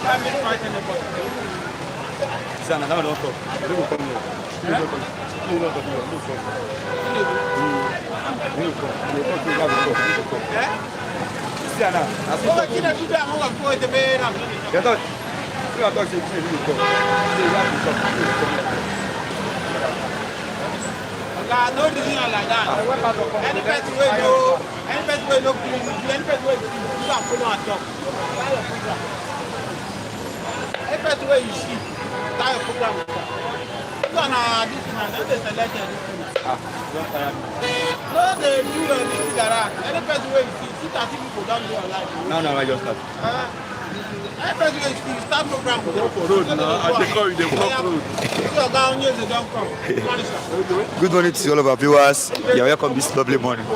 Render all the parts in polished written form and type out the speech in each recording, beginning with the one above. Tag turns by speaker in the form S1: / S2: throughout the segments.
S1: No reason like that. Any person will know, any person will know, any person will do that follow and talk. Any person will you see, that your program. You are this man, don't they select this man? No, they do anything like that. Any person will you see that people don't do online.
S2: No, I just start.
S1: Any person will you see, start program.
S3: Road now, I take you the road.
S2: Good morning to all of our viewers. You're welcome this lovely morning.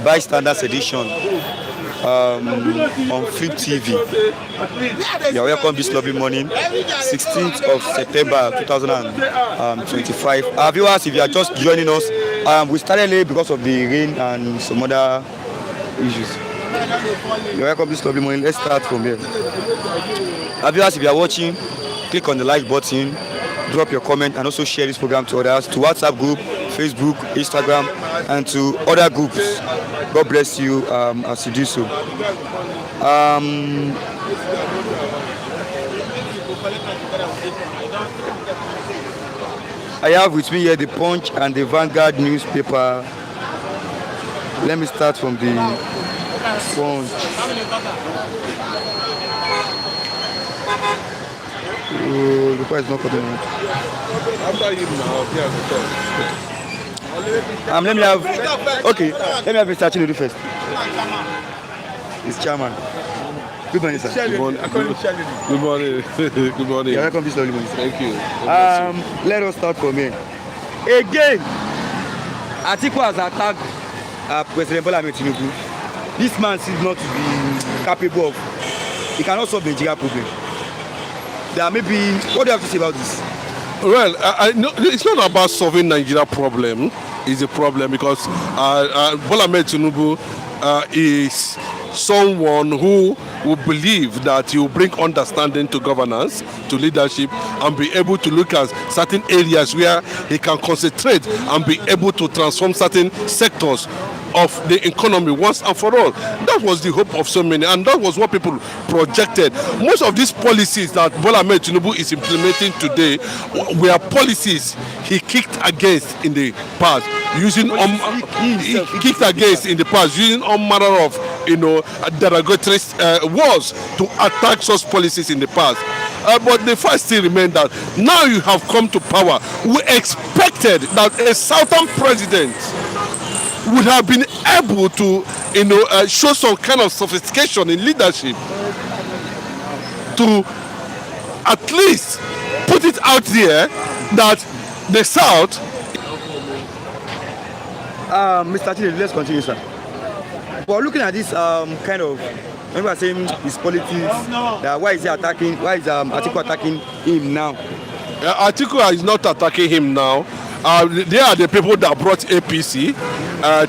S2: Bystanders edition on Flip TV. You're welcome this lovely morning, 16th of September 2025. Our viewers, if you are just joining us, we started late because of the rain and some other issues. You're welcome this lovely morning. Let's start from here. Our viewers, if you are watching, click on the like button, drop your comment, and also share this program to others, to WhatsApp group, Facebook, Instagram, and to other groups. God bless you as you do so. I have with me here the Punch and the Vanguard newspaper. Let me start from the Punch. The price is not coming out.
S3: After him now,
S2: Let me have Mr. Tinubu first. It's chairman. Good morning, sir.
S3: Good morning. Good morning. Good morning.
S2: You're welcome this lovely morning, sir.
S3: Thank you.
S2: Let us start from here. Again, Atiku has attacked President Bola Tinubu. This man seems not to be capable of. He cannot solve the Nigeria problem. There may be. What do you have to say about this?
S3: Well, I know it's not about solving Nigeria problem. It's a problem because Bola Tinubu is someone who will believe that he will bring understanding to governance, to leadership, and be able to look at certain areas where he can concentrate and be able to transform certain sectors of the economy once and for all. That was the hope of so many, and that was what people projected. Most of these policies that Bola Tinubu is implementing today were policies he kicked against in the past, using all manner of derogatory words to attack such policies in the past. But the fact still remains that now you have come to power. We expected that a southern president would have been able to, show some kind of sophistication in leadership, to at least put it out there that the South.
S2: Mr. Tinubu, let's continue, sir. But looking at this kind of, when we are saying his politics, why is he attacking? Why is Atiku attacking him now?
S3: Atiku is not attacking him now. They are the people that brought APC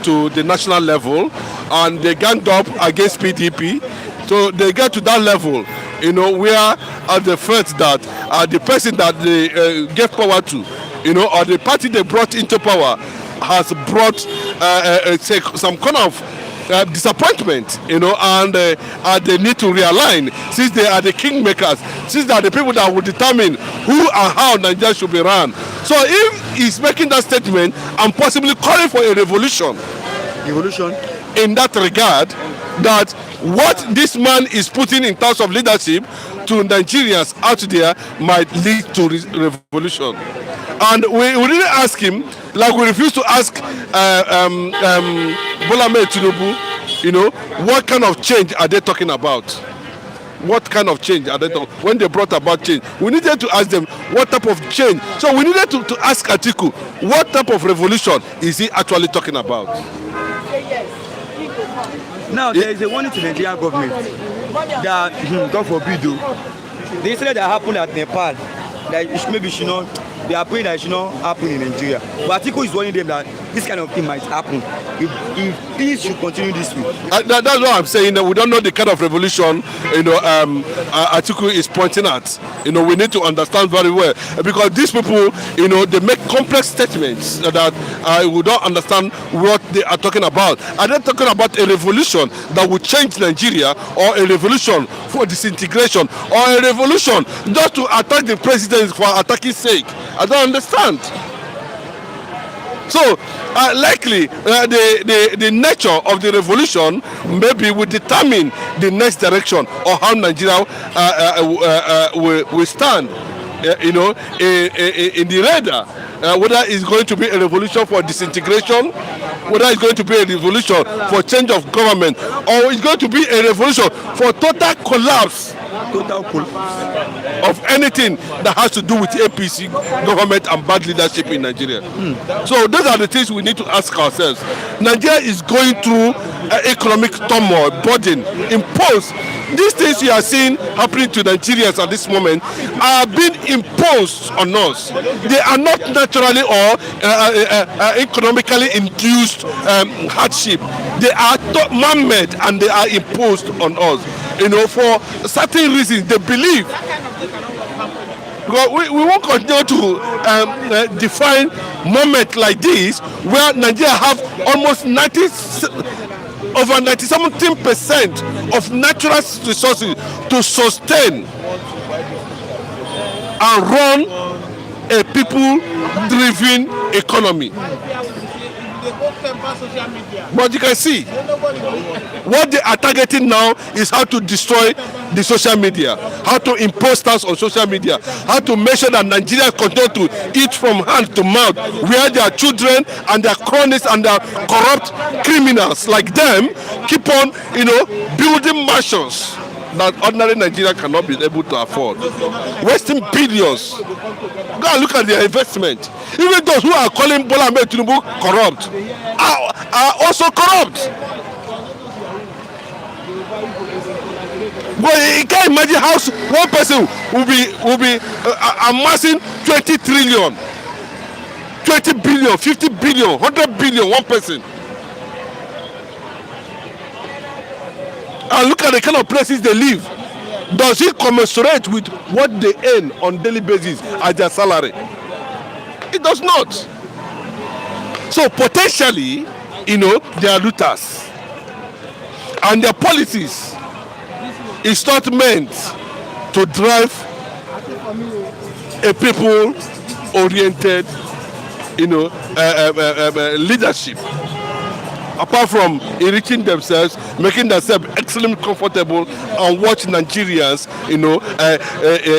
S3: to the national level, and they ganged up against PDP. So they get to that level, where they felt that the person that they gave power to, or the party they brought into power has brought some kind of disappointment, and they need to realign, since they are the kingmakers, since they are the people that will determine who and how Nigeria should be run. So if he's making that statement and possibly calling for a revolution in that regard, that what this man is putting in terms of leadership to Nigerians out there might lead to revolution. And we didn't ask him, like we refused to ask Bola Tinubu, what kind of change are they talking about? What kind of change are they talking? When they brought about change, we needed to ask them what type of change. So we needed to ask Atiku, what type of revolution is he actually talking about?
S2: Now there is a warning to the Nigerian government that, God forbid, the incident that happened at Nepal, that maybe they are praying that it should not happen in Nigeria. But Atiku is warning them that this kind of thing might happen if things should continue this way.
S3: That's what I'm saying. That we don't know the kind of revolution, Atiku is pointing at. We need to understand very well, because these people, they make complex statements that we don't understand what they are talking about. Are they talking about a revolution that will change Nigeria, or a revolution for disintegration, or a revolution just to attack the president for attacking sake? I don't understand. So likely the nature of the revolution maybe will determine the next direction or how Nigeria will stand. In the radar, whether it's going to be a revolution for disintegration, whether it's going to be a revolution for change of government, or it's going to be a revolution for total collapse of anything that has to do with APC government and bad leadership in Nigeria. So those are the things we need to ask ourselves. Nigeria is going through economic turmoil, burden imposed. These things you are seeing happening to Nigerians at this moment are being imposed on us. They are not naturally or economically induced hardship. They are man-made and they are imposed on us. For certain reasons, they believe. Because we won't continue to define moments like this where Nigeria have almost over 97% of natural resources to sustain and run a people-driven economy. But you can see what they are targeting now is how to destroy the social media, how to impose tax on social media, how to make sure that Nigeria continue to eat from hand to mouth, where their children and their cronies and their corrupt criminals like them keep on, building mansions that ordinary Nigeria cannot be able to afford, wasting billions. Go and look at their investment. Even those who are calling Bola Ahmed Tinubu corrupt are also corrupt. But you can't imagine how one person will be amassing 20 trillion, 20 billion, 50 billion, 100 billion, one person. And look at the kind of places they live. Does it commensurate with what they earn on daily basis as their salary? It does not. So potentially, they are looters. And their policies is not meant to drive a people-oriented, leadership. Apart from enriching themselves, making themselves extremely comfortable, and watch Nigerians,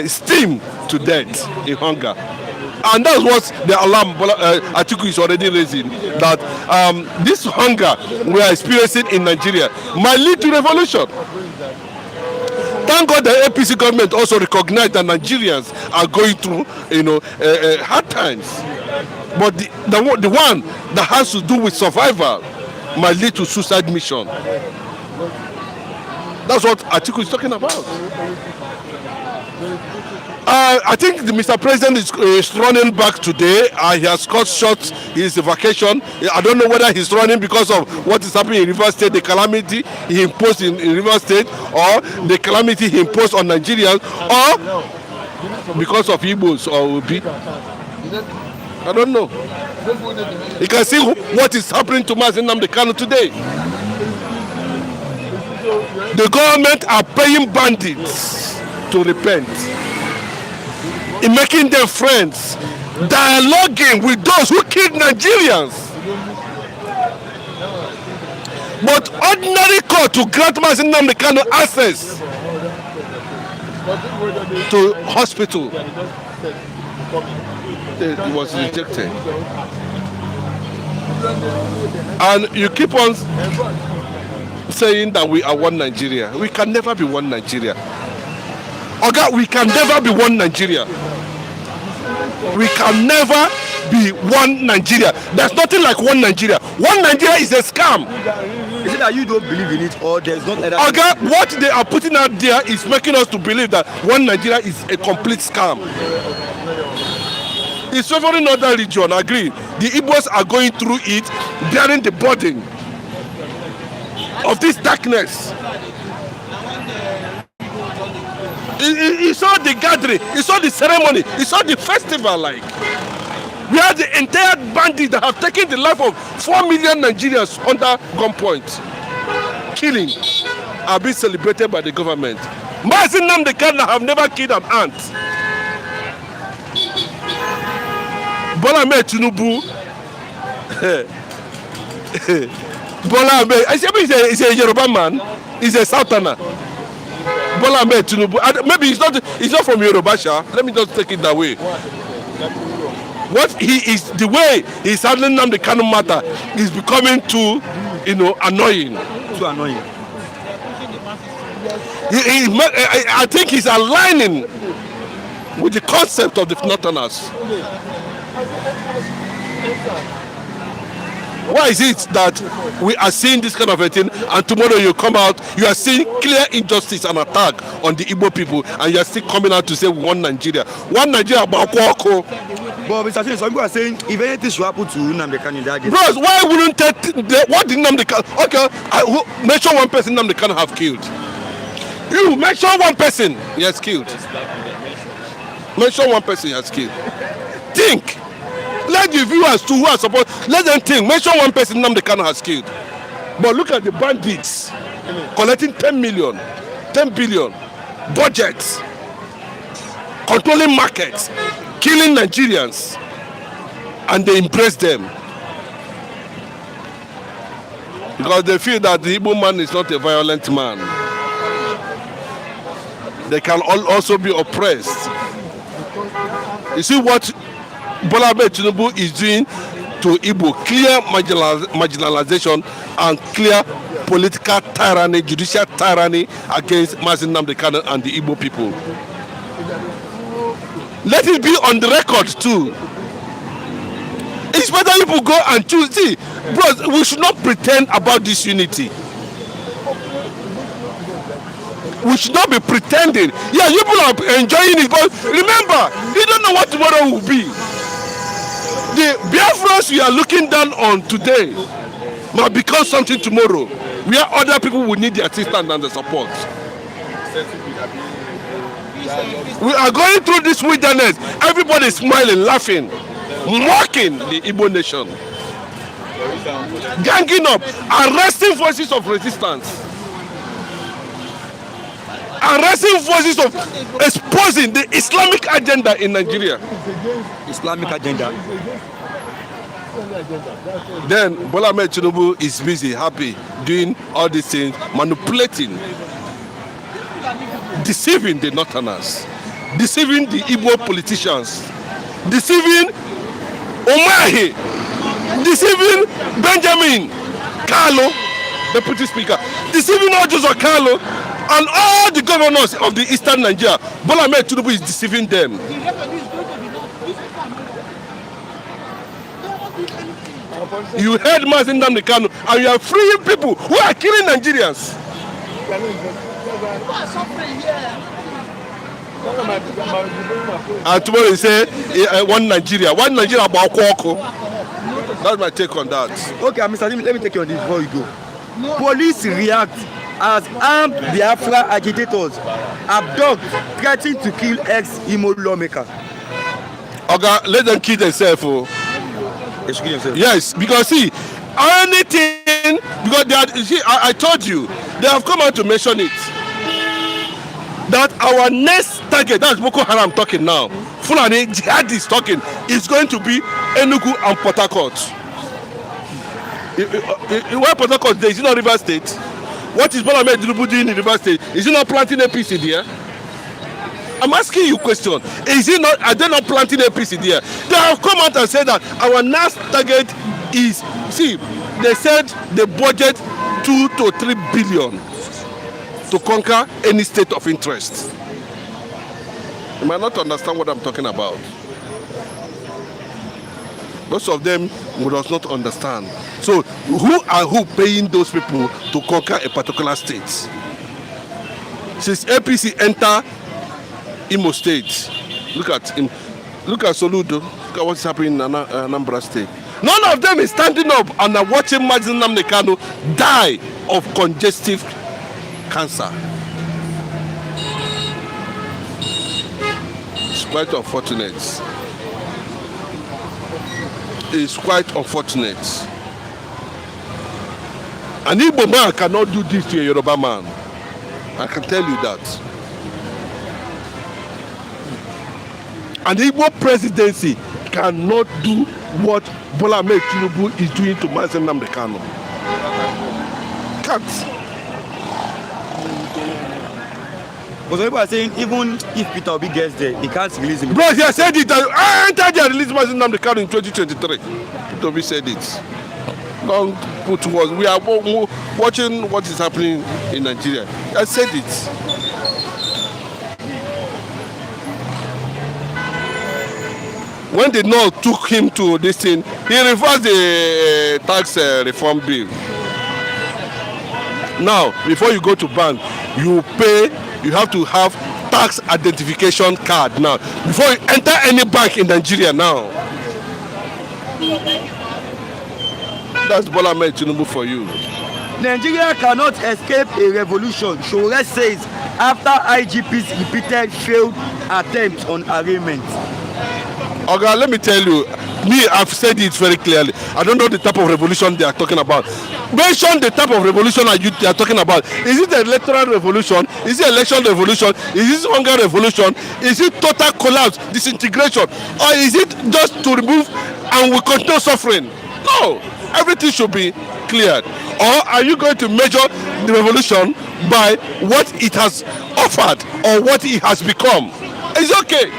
S3: steam to death in hunger. And that's what the alarm Atiku is already raising, that this hunger we are experiencing in Nigeria might lead to revolution. Thank God the APC government also recognized that Nigerians are going through, hard times. But the one that has to do with survival might lead to suicide mission. That's what Atiku is talking about. I think Mr. President is running back today. He has cut short his vacation. I don't know whether he's running because of what is happening in Rivers State, the calamity he imposed in Rivers State, or the calamity he imposed on Nigerians, or because of Igbos or Obi. I don't know. You can see what is happening to Mazi Nnamdi Kanu today. The government are paying bandits to repent, in making them friends, dialoguing with those who killed Nigerians. But ordinary court to grant Mazi Nnamdi Kanu access to hospital, it was rejected. And you keep on saying that we are one Nigeria. We can never be one Nigeria. Okay, we can never be one Nigeria. We can never be one Nigeria. There's nothing like one Nigeria. One Nigeria is a scam.
S2: Is it that you don't believe in it, or there's not other?
S3: Okay, what they are putting out there is making us to believe that one Nigeria is a complete scam. It's favoring other region, agree. The Igbos are going through it, bearing the burden of this darkness. He saw the gathering, he saw the ceremony, he saw the festival, like. We have the entire bandits that have taken the life of 4 million Nigerians under gunpoint. Killing are being celebrated by the government. Mazin Nnamdi Kanu have never killed an ant. Bola Ahmed Tinubu, Bola Ahmed, I say he's a Yoruba man, he's a Southerner. Bola Ahmed Tinubu, maybe he's not from Yoruba, Sha. Let me just take it that way. What he is, the way he's handling Nnamdi Kanu matter is becoming too, annoying.
S2: Too annoying.
S3: I think he's aligning with the concept of the Northerners. Why is it that we are seeing this kind of a thing, and tomorrow you come out, you are seeing clear injustice and attack on the Igbo people, and you are still coming out to say one Nigeria? One Nigeria about Kwako.
S2: But Mr. Chene, some people are saying if anything should happen to Nnamdi Kanu in that case.
S3: Bros, why wouldn't what did Nnamdi Kanu? Okay, mention one person Nnamdi Kanu have killed. You mention one person he has killed. Mention one person he has killed. Think. Let the viewers too who are supposed, let them think. Mention one person Nnamdi Kanu has killed. But look at the bandits collecting 10 million, 10 billion budgets, controlling markets, killing Nigerians, and they embrace them because they feel that the Igbo man is not a violent man. They can also be oppressed. You see what Bola Ahmed Tinubu is doing to Igbo? Clear marginalization and clear political tyranny, judicial tyranny against Mazin Nnamdi Kanu and the Igbo people. Let it be on the record too. It's better people go and choose. See, bros, we should not pretend about this unity. We should not be pretending. Yeah, people are enjoying it, but remember, you don't know what tomorrow will be. The Biafrans you are looking down on today might become something tomorrow, where other people will need the assistance and the support. We are going through this wilderness. Everybody is smiling, laughing, mocking the Igbo nation, ganging up, arresting voices of resistance, arresting voices of exposing the Islamic agenda in Nigeria.
S2: Islamic agenda.
S3: Then Bola Ahmed Tinubu is busy, happy, doing all these things, manipulating, deceiving the Northerners, deceiving the Igbo politicians, deceiving Omahi, deceiving Benjamin Carlo, Deputy Speaker, deceiving Ojozo Carlo, and all the governors of the Eastern Nigeria. Bola Ahmed Tinubu is deceiving them. You heard Mazin Nnamdi Kanu, and you are freeing people who are killing Nigerians. And tomorrow you say one Nigeria about Kwako. That's my take on that.
S2: Okay, Mr. Lim, let me take you on this before you go. Police react as armed Biafra agitators abduct, threatening to kill ex-Imo lawmaker.
S3: Okay, let them kill themselves. Yes, because see, anything, because they are, see, I told you, they have come out to mention it. That our next target, that's Boko Haram talking now, Fulani jihadists talking, is going to be Enugu and Port Harcourt. Where Port Harcourt is it not River State? What is Bola Ahmed Tinubu doing in River State? Is he not planting APC there? I'm asking you a question. Are they not planting APC there? They have come out and said that our next target is, see, they said the budget 2 to 3 billion to conquer any state of interest. You might not understand what I'm talking about. Most of them would not understand. So who paying those people to conquer a particular state? Since APC enter Imo State, look at him, look at Soludo. Look at what's happening in Anambra State. None of them is standing up and are watching Mazi Nnamdi Kanu die of congestive cancer. It's quite unfortunate. It's quite unfortunate. An Igbo man cannot do this to a Yoruba man. I can tell you that. An Igbo presidency cannot do what Bola Ahmed Tinubu is doing to Mazi Nnamdi Kanu. Can't.
S2: But some people are saying even if Peter Obi gets there, he can't release him.
S3: Bro, he said it. I entered the release Mazi Nnamdi Kanu in 2023. Peter Obi said it. Don't put words. We are watching what is happening in Nigeria. I said it. When the North took him to this thing, he reversed the tax reform bill. Now, before you go to bank, you pay. You have to have tax identification card now. Before you enter any bank in Nigeria now. That's Bola Ahmed Tinubu for you.
S2: Nigeria cannot escape a revolution, Showore says after IGP's repeated failed attempts on arraignment.
S3: Okay, let me tell you, I've said it very clearly. I don't know the type of revolution they are talking about. Mention the type of revolution they are talking about. Is it an electoral revolution? Is it election revolution? Is it hunger revolution? Is it total collapse, disintegration? Or is it just to remove and we continue suffering? No, everything should be cleared. Or are you going to measure the revolution by what it has offered or what it has become? It's okay.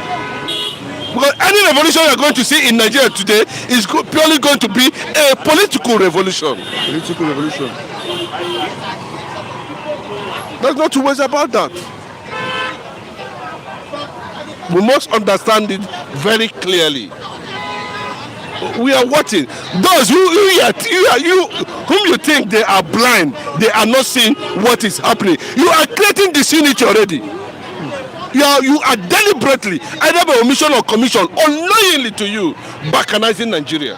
S3: Because any revolution you are going to see in Nigeria today is purely going to be a political revolution. Political revolution. There's no two ways about that. We must understand it very clearly. We are watching. Those whom you think they are blind, they are not seeing what is happening. You are creating disunity already. You are deliberately, either by omission or commission, unknowingly to you, balkanizing Nigeria.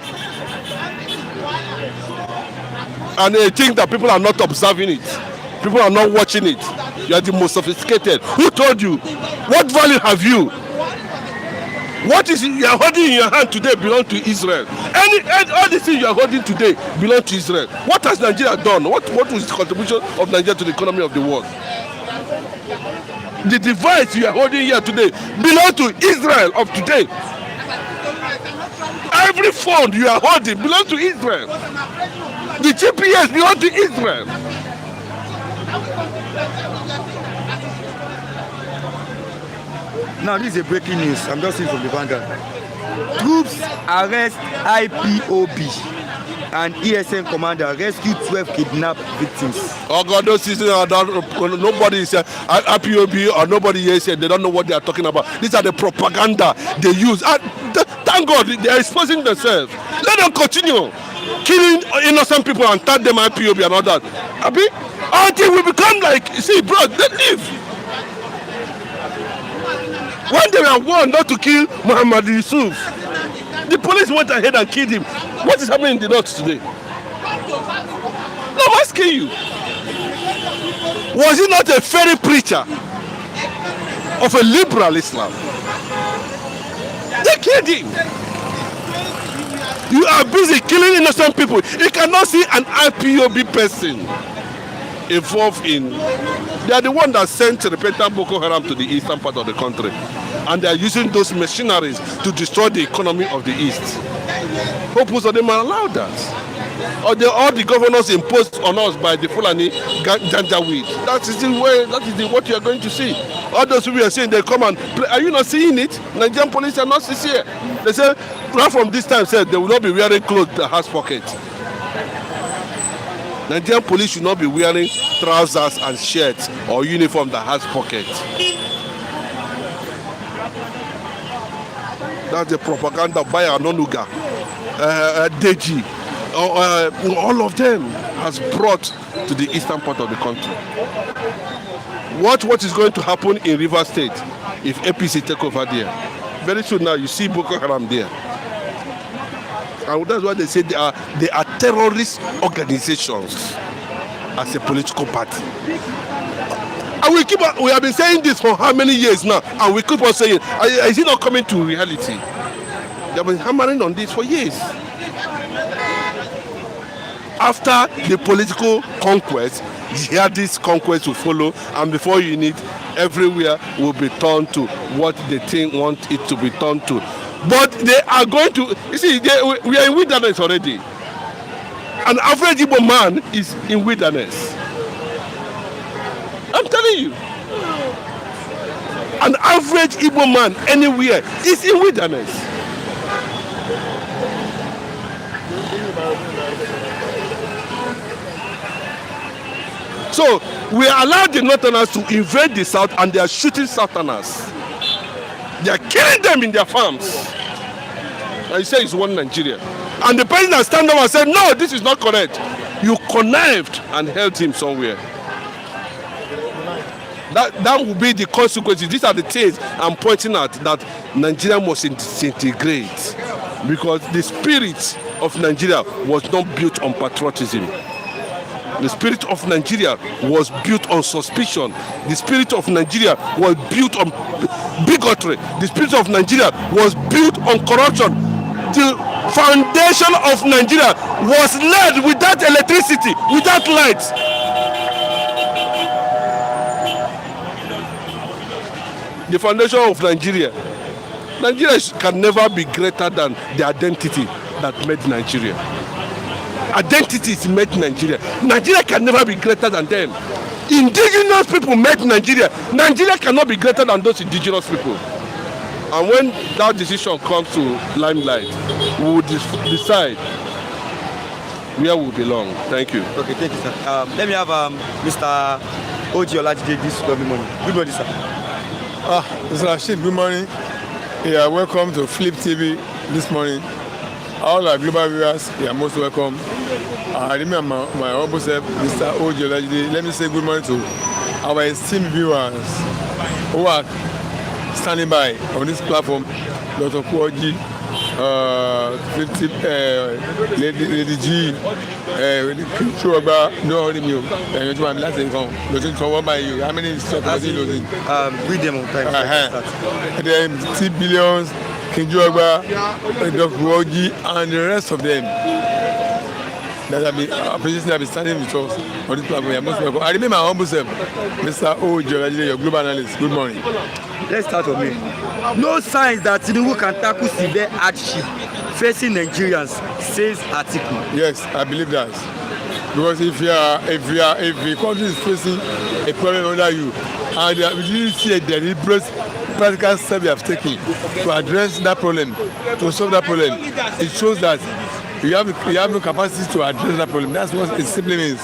S3: And they think that people are not observing it. People are not watching it. You are the most sophisticated. Who told you? What value have you? What is you are holding in your hand today belongs to Israel. All the things you are holding today belong to Israel. What has Nigeria done? What was the contribution of Nigeria to the economy of the world? The device you are holding here today belongs to Israel of today. Every phone you are holding belongs to Israel. The GPS belongs to Israel.
S2: Now this is a breaking news. I'm just seeing from the Vanguard. Troops arrest IPOB and ESN commander rescue 12 kidnapped victims. Oh
S3: God, those are nobody is IPOB or nobody here said they don't know what they are talking about. These are the propaganda they use. Thank God they are exposing themselves. Let them continue killing innocent people and tag them IPOB and all that. Until we become like, see, bro, they live. When they were warned not to kill Muhammad Yusuf, the police went ahead and killed him. What is happening in the north today? No, I'm asking you. Was he not a fairy preacher of a liberal Islam? They killed him. You are busy killing innocent people. You cannot see an IPOB person involved in. They are the one that sent repentant Boko Haram to the eastern part of the country, and they are using those machineries to destroy the economy of the east. Hope most of them are allowed that. Or all the governors imposed on us by the Fulani Janjaweed. That is the way. That is what you are going to see. All those who are saying they come and play. Are you not seeing it? Nigerian police are not sincere. They say right from this time said they will not be wearing clothes that has pockets. Nigerian police should not be wearing trousers and shirts or uniform that has pockets. That's the propaganda by Anonuga, Deji. All of them has brought to the eastern part of the country. What is going to happen in Rivers State if APC take over there? Very soon now you see Boko Haram there. and that's why they say they are terrorist organizations as a political party. And we have been saying this for how many years now, and we keep on saying, is it not coming to reality? They have been hammering on this for years. After the political conquest, jihadist conquest will follow, and before you need, everywhere will be turned to what they think want it to be turned to. But they are going to, you see, we are in wilderness already. An average Igbo man is in wilderness. I'm telling you. An average Igbo man anywhere is in wilderness. So we allow the Northerners to invade the South, and they are shooting Southerners. They are killing them in their farms. And you say it's one Nigeria. And the president stand up and said, no, this is not correct. You connived and held him somewhere. That will be the consequences. These are the things I'm pointing at, that Nigeria must disintegrate. Because the spirit of Nigeria was not built on patriotism. The spirit of Nigeria was built on suspicion. The spirit of Nigeria was built on bigotry. The spirit of Nigeria was built on corruption. The foundation of Nigeria was laid without electricity, without light. The foundation of Nigeria can never be greater than the identity that made Nigeria. Identities made Nigeria. Nigeria can never be greater than them. Indigenous people made Nigeria. Nigeria cannot be greater than those indigenous people. And when that decision comes to limelight, we will decide where we belong. Thank you.
S2: Okay, thank you, sir. Let me have Mr. Olajide this lovely morning. Good morning, sir.
S4: Mr. Hardship, good morning. Yeah, welcome to Flip TV this morning. All our global viewers, you are most welcome. I remember my humble self, Mr. Olajide. Let me say good morning to our esteemed viewers who are standing by on this platform. Dr. Kuoji, Lady G, Chuoba, no, only you. And you are last income. Losing for one by you. How many stocks are you losing?
S2: Read them on time.
S4: And then T Billions, King Chuoba, Dr. Kuoji, and the rest of them that have been standing with us on this platform. You are most welcome. I remember my humble self, Mr. Olajide, your global analyst. Good morning.
S2: Let's start with me. No signs that Tinubu can tackle severe hardship facing Nigerians, says Atiku.
S4: Yes, I believe that. Because if the country is facing a problem under you, and you see a deliberate practical step you have taken to address that problem, to solve that problem, it shows that you have no capacity to address that problem. That's what it simply means.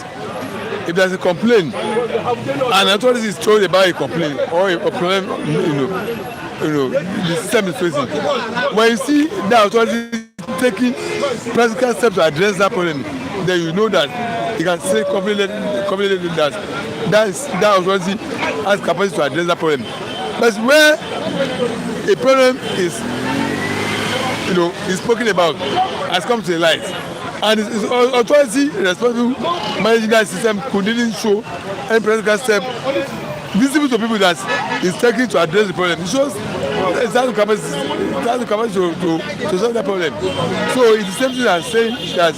S4: If there's a complaint, and authority is told about a complaint or a problem, the system is facing. When you see the authority taking practical steps to address that problem, then you know that you can say confidently that authority has capacity to address that problem. But where a problem is spoken about, has come to the light, and it's authority responsible managing that system couldn't show any practical step visible to people that is taking to address the problem. It shows it has the capacity to solve that problem. So it's the same thing as saying that.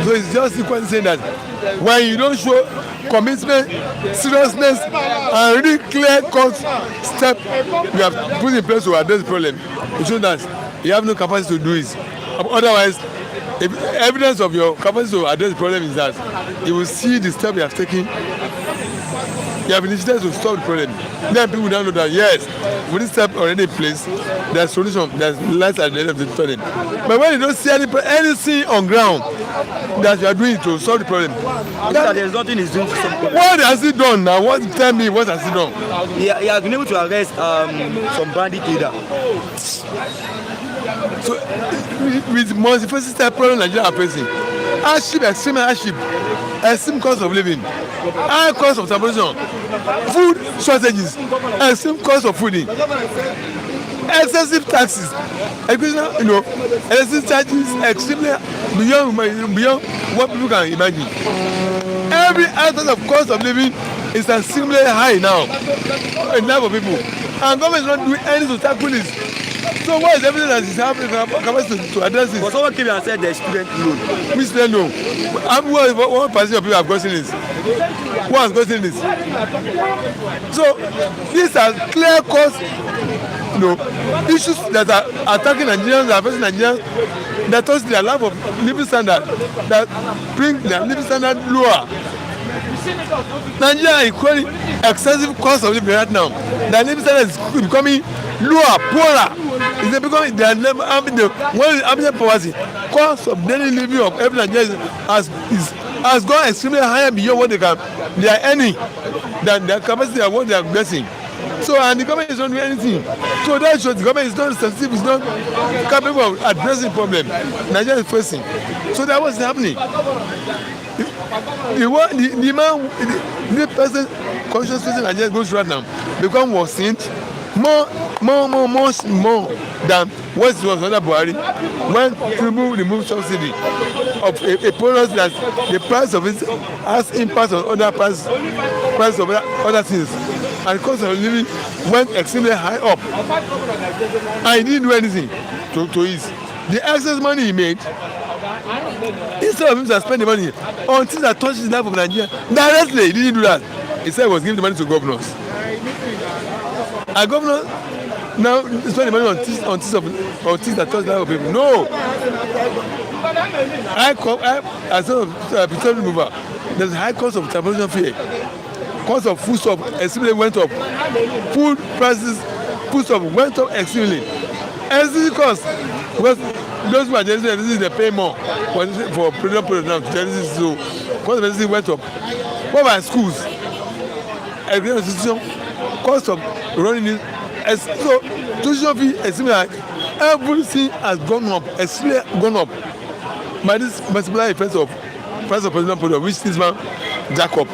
S4: So it's just equally saying that when you don't show commitment, seriousness, and really clear-cut step you have put in place to address the problem, it shows that you have no capacity to do it. Otherwise, if evidence of your capacity to address the problem is that you will see the step you have taken. You have initiated to solve the problem. Then people now know that yes, with this step already in place, there's solution, there's light at the end of the tunnel. But when you don't see anything on ground that you are doing to solve the problem,
S2: there's nothing he's doing to solve the problem.
S4: What has he done now? Tell me what has he done?
S2: He has been able to arrest some bandit leader.
S4: So with multifaceted step problem Nigeria are facing, hardship, extreme hardship, extreme cost of living, high cost of transportation, food shortages, extreme cost of food. excessive taxes, you know, excessive charges extremely beyond what people can imagine. Every aspect of cost of living is extremely high now in life of people, and government is not doing anything to tackle this. So what is everything that is happening capacity to address this?
S2: But someone came and said the student loan.
S4: Which student loan? What percentage of people have gotten this? Who has gotten this? So these are clear cost, you know, issues that are attacking Nigerians, affecting Nigerians, that touch their level of living standard, that bring their living standard lower. Nigeria is incurring excessive cost of living right now. Their living standard is becoming lower, poorer. It's becoming their level. When having poverty, cost of daily living of every Nigerian has gone extremely higher beyond what they are earning than their capacity and what they are getting. So, and the government is not doing anything. So that shows the government is not sensitive, is not capable of addressing the problem Nigeria is facing. So that was happening. The person conscious facing Nigeria goes right now become worsened more than what it was under Buhari when Tinubu removed subsidy of a product that the price of it has impact on other price of other things, and the cost of living went extremely high up, and he didn't do anything to it. The excess money he made, instead of him to spend the money on things that touch the life of Nigeria directly, he didn't do that. He said he was giving the money to governors. And governors now spend the money on things that touch the life of people. No. As a petroleum remover, there's a high cost of transportation fee. Cost of food stuff extremely went up. Food prices, food stuff went up extremely. Energy cost, because those who are generating they pay more for premium products now. So cost of energy went up. What about schools? Education institution, cost of running it. So tuition fee extremely high. Everything has gone up, extremely gone up. By this multiplier effect of price of premium product, which this man jack up.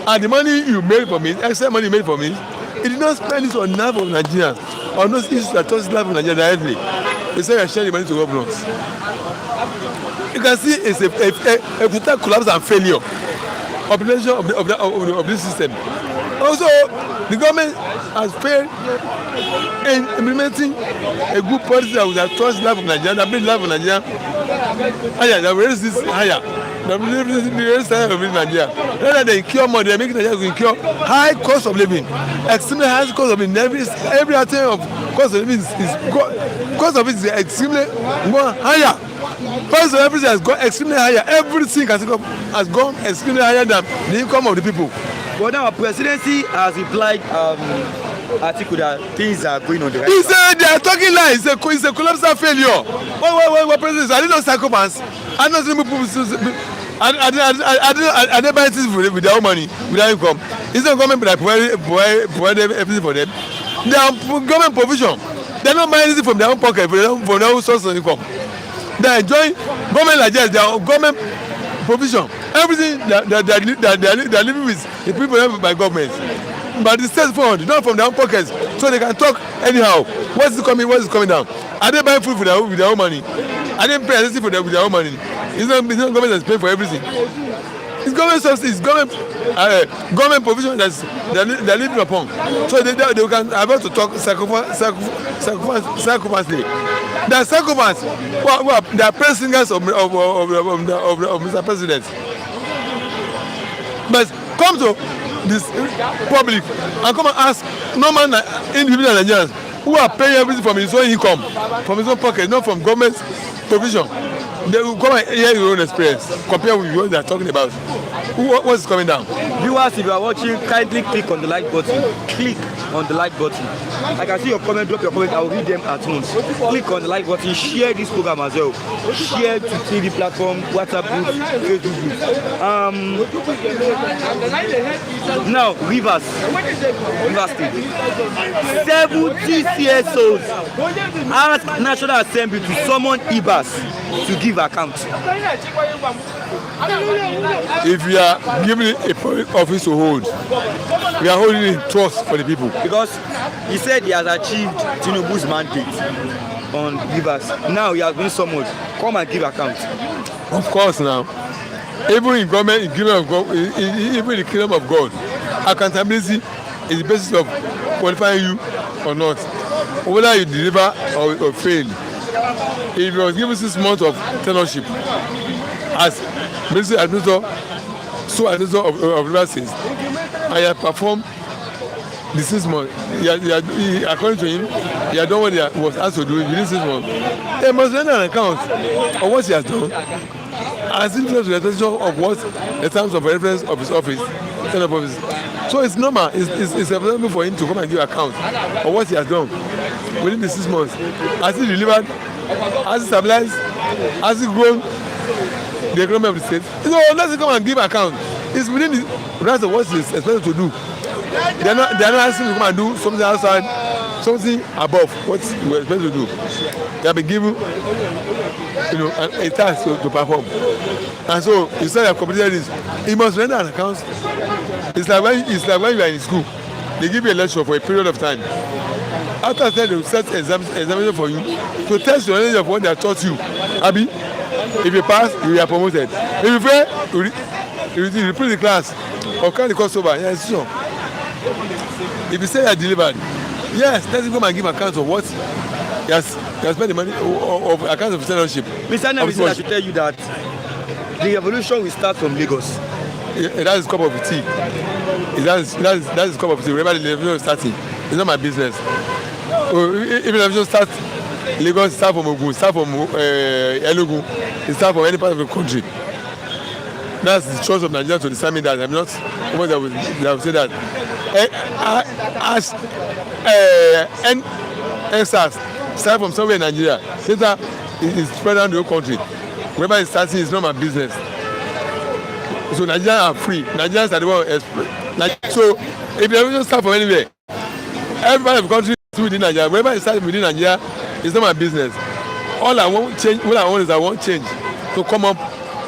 S4: And the money you made for me, extra money you made for me, it did not spend it on life of Nigerians, on those issues that touch life of Nigeria directly. They say I share the money to governors. You can see it's a total collapse and failure of the nation of this system. Also, the government has failed in implementing a good policy that will touch the life of Nigeria, that brings the life of Nigeria higher, that will raise this higher. The raise the life of Nigeria. Rather than incur more, they make Nigeria incur high cost of living, extremely high cost of living. Every item of cost of living cost of it is extremely more higher. Price of everything has gone extremely higher. Everything has gone extremely higher than the income of the people.
S2: But now our presidency has implied Atiku that things are going on the right
S4: path. He said they are talking lies. It's a colossal failure. What president? Are they not psychopaths? Are not people? Are they buying things with their own money, without income? Is the government that provide everything for them? They are government provision. They are not buying anything from their own pocket, from their own source of income. They are enjoying government like this. They are government provision. Everything they are living with the people helped by government, but the state fund, not from their own pockets, so they can talk anyhow. What is coming down? Are they buying food with their own money? Are they paying anything with their own money? It's not government that's paying for everything. It's government subsidy, it's government provision they're living upon. So they can avoid to talk psychopathly. They are psychopaths. They are praise singers of Mr. President. But come to this public and come and ask normal individual Nigerians who are paying everything from his own income, from his own pocket, not from government provision. They will come and hear your own experience, compare with what they are talking about. What's coming down?
S2: Viewers, if you are watching, kindly click on the like button. Click on the like button. I can see your comment, drop your comment, I will read them at once. Click on the like button, share this program as well. Share to TV platform, WhatsApp group, Facebook group. Now, Rivers State. 70 CSOs ask National Assembly to summon IBAS to give account.
S4: if we are given a public office to hold, we are holding it in trust for the people.
S2: Because he said he has achieved Tinubu's mandate on givers. Now he has been summoned. Come and give account.
S4: Of course, now, even in government, in kingdom of God, even in the kingdom of God, accountability is the basis of qualifying you or not, whether you deliver or fail. If you was given 6 months of tenureship as ministry administrator, so administrator of river states, and he had performed the 6 months, according to him, he had done what he was asked to do within 6 months. He must render an account of what he has done, as in terms of the attention of what the terms of reference of his office, kind of office. So it's normal, it's available for him to come and give account of what he has done within the 6 months. Has he delivered? Has he stabilized? Has he grown the economy of the state? So let's come and give account. It's within the rest of what he is expected to do. They are not asking to come and do something outside, something above what we are expected to do. They have been given, a task to perform. And so instead of completing this, he must render an account. It's like when you are in school, they give you a lecture for a period of time. After that, they will set examination for you to test your knowledge of what they have taught you. Abi, if you pass, you are promoted. If you fail, you repeat the class or carry the course over. Yes, sure. If you say you are delivered, yes, let's come and give account of what he has spent the money of account of tenureship.
S2: Mr. Nevis, I should tell you that the revolution will start from Lagos.
S4: That is cup of tea. That is cup of tea. Wherever the revolution is starting, it's not my business. If the revolution starts, Lagos start from Ogun, start from Enugu, it start from any part of the country. That's the choice of Nigeria to decide me that. I'm not someone that will say that. As NSAS start from somewhere in Nigeria, later it spread around the whole country. Wherever it's starting, it's not my business. So Nigerians are free. Nigerians are the one. So if the revolution start from anywhere, every part of the country is within Nigeria. Wherever it starts within Nigeria, it's not my business. All I want is I want change to come up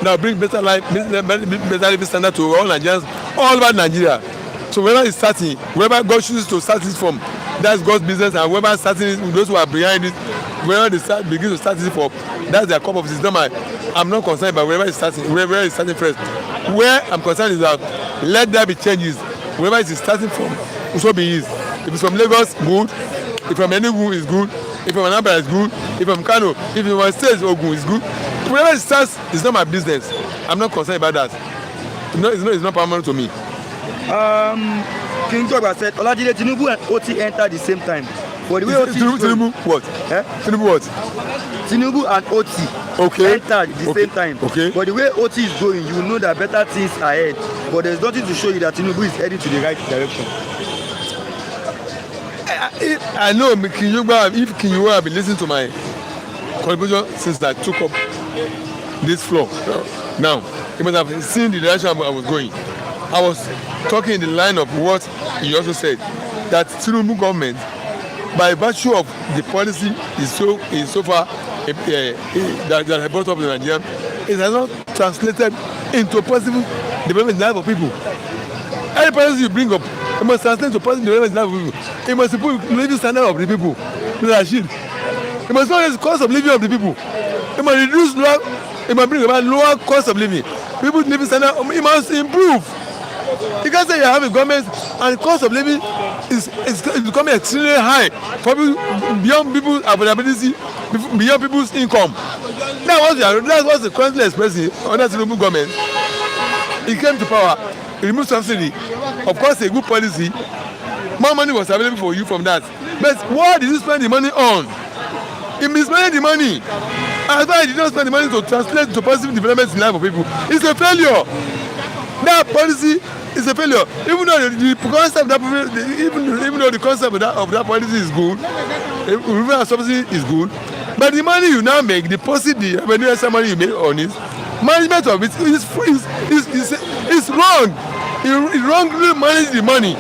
S4: now, bring better life, better living standard to all Nigerians all over Nigeria. So wherever it's starting, wherever God chooses to start it from, that's God's business. And wherever starting it, those who are behind it, wherever they begin to start it from, that's their cup of tea. It's not mine. I'm not concerned about wherever it's starting first. Where I'm concerned is that let there be changes. Wherever it is starting from, so be it. If it's from Lagos, good. If from Enugu, it's good. If from Anambra, it's good. If from Kano, if from my state, Ogun, it's good. Wherever it starts, it's not my business. I'm not concerned about that. It's not paramount to me.
S2: King George said, Olajide, Tinubu and Oti entered the same time. For the way Oti
S4: Tinubu what? Tinubu what?
S2: Tinubu and Oti entered the same time.
S4: Okay.
S2: But the way Oti is going, you will know that better things are ahead. But there's nothing to show you that Tinubu is heading to the right direction.
S4: I know if King Yuba have been listening to my contribution since I took up this floor. Now, he must have seen the direction I was going. I was talking in the line of what he also said, that Tinubu government, by virtue of the policy is so far that I brought up in Nigeria, it has not translated into positive development in the life of people. Any policy you bring up, it must translate into positive development in the life of people. It must improve the living standard of the people. It must not raise the cost of living of the people. It must reduce it must bring about lower cost of living. People's living standard, it must improve. You can't say you have a government and the cost of living is becoming extremely high for people, beyond people's availability, beyond people's income. That's what the currently expressing under the Tinubu government. He came to power, he removed subsidy. Of course, a good policy. More money was available for you from that. But what did you spend the money on? He misspent the money. As far as he did not spend the money to translate to positive development in the life of people, it's a failure. That policy is a failure. Even though the concept of that policy is good, removal subsidy is good, but the money you now make, deposit the revenue money you make on it, management of it is wrong. You wrongly manage the money.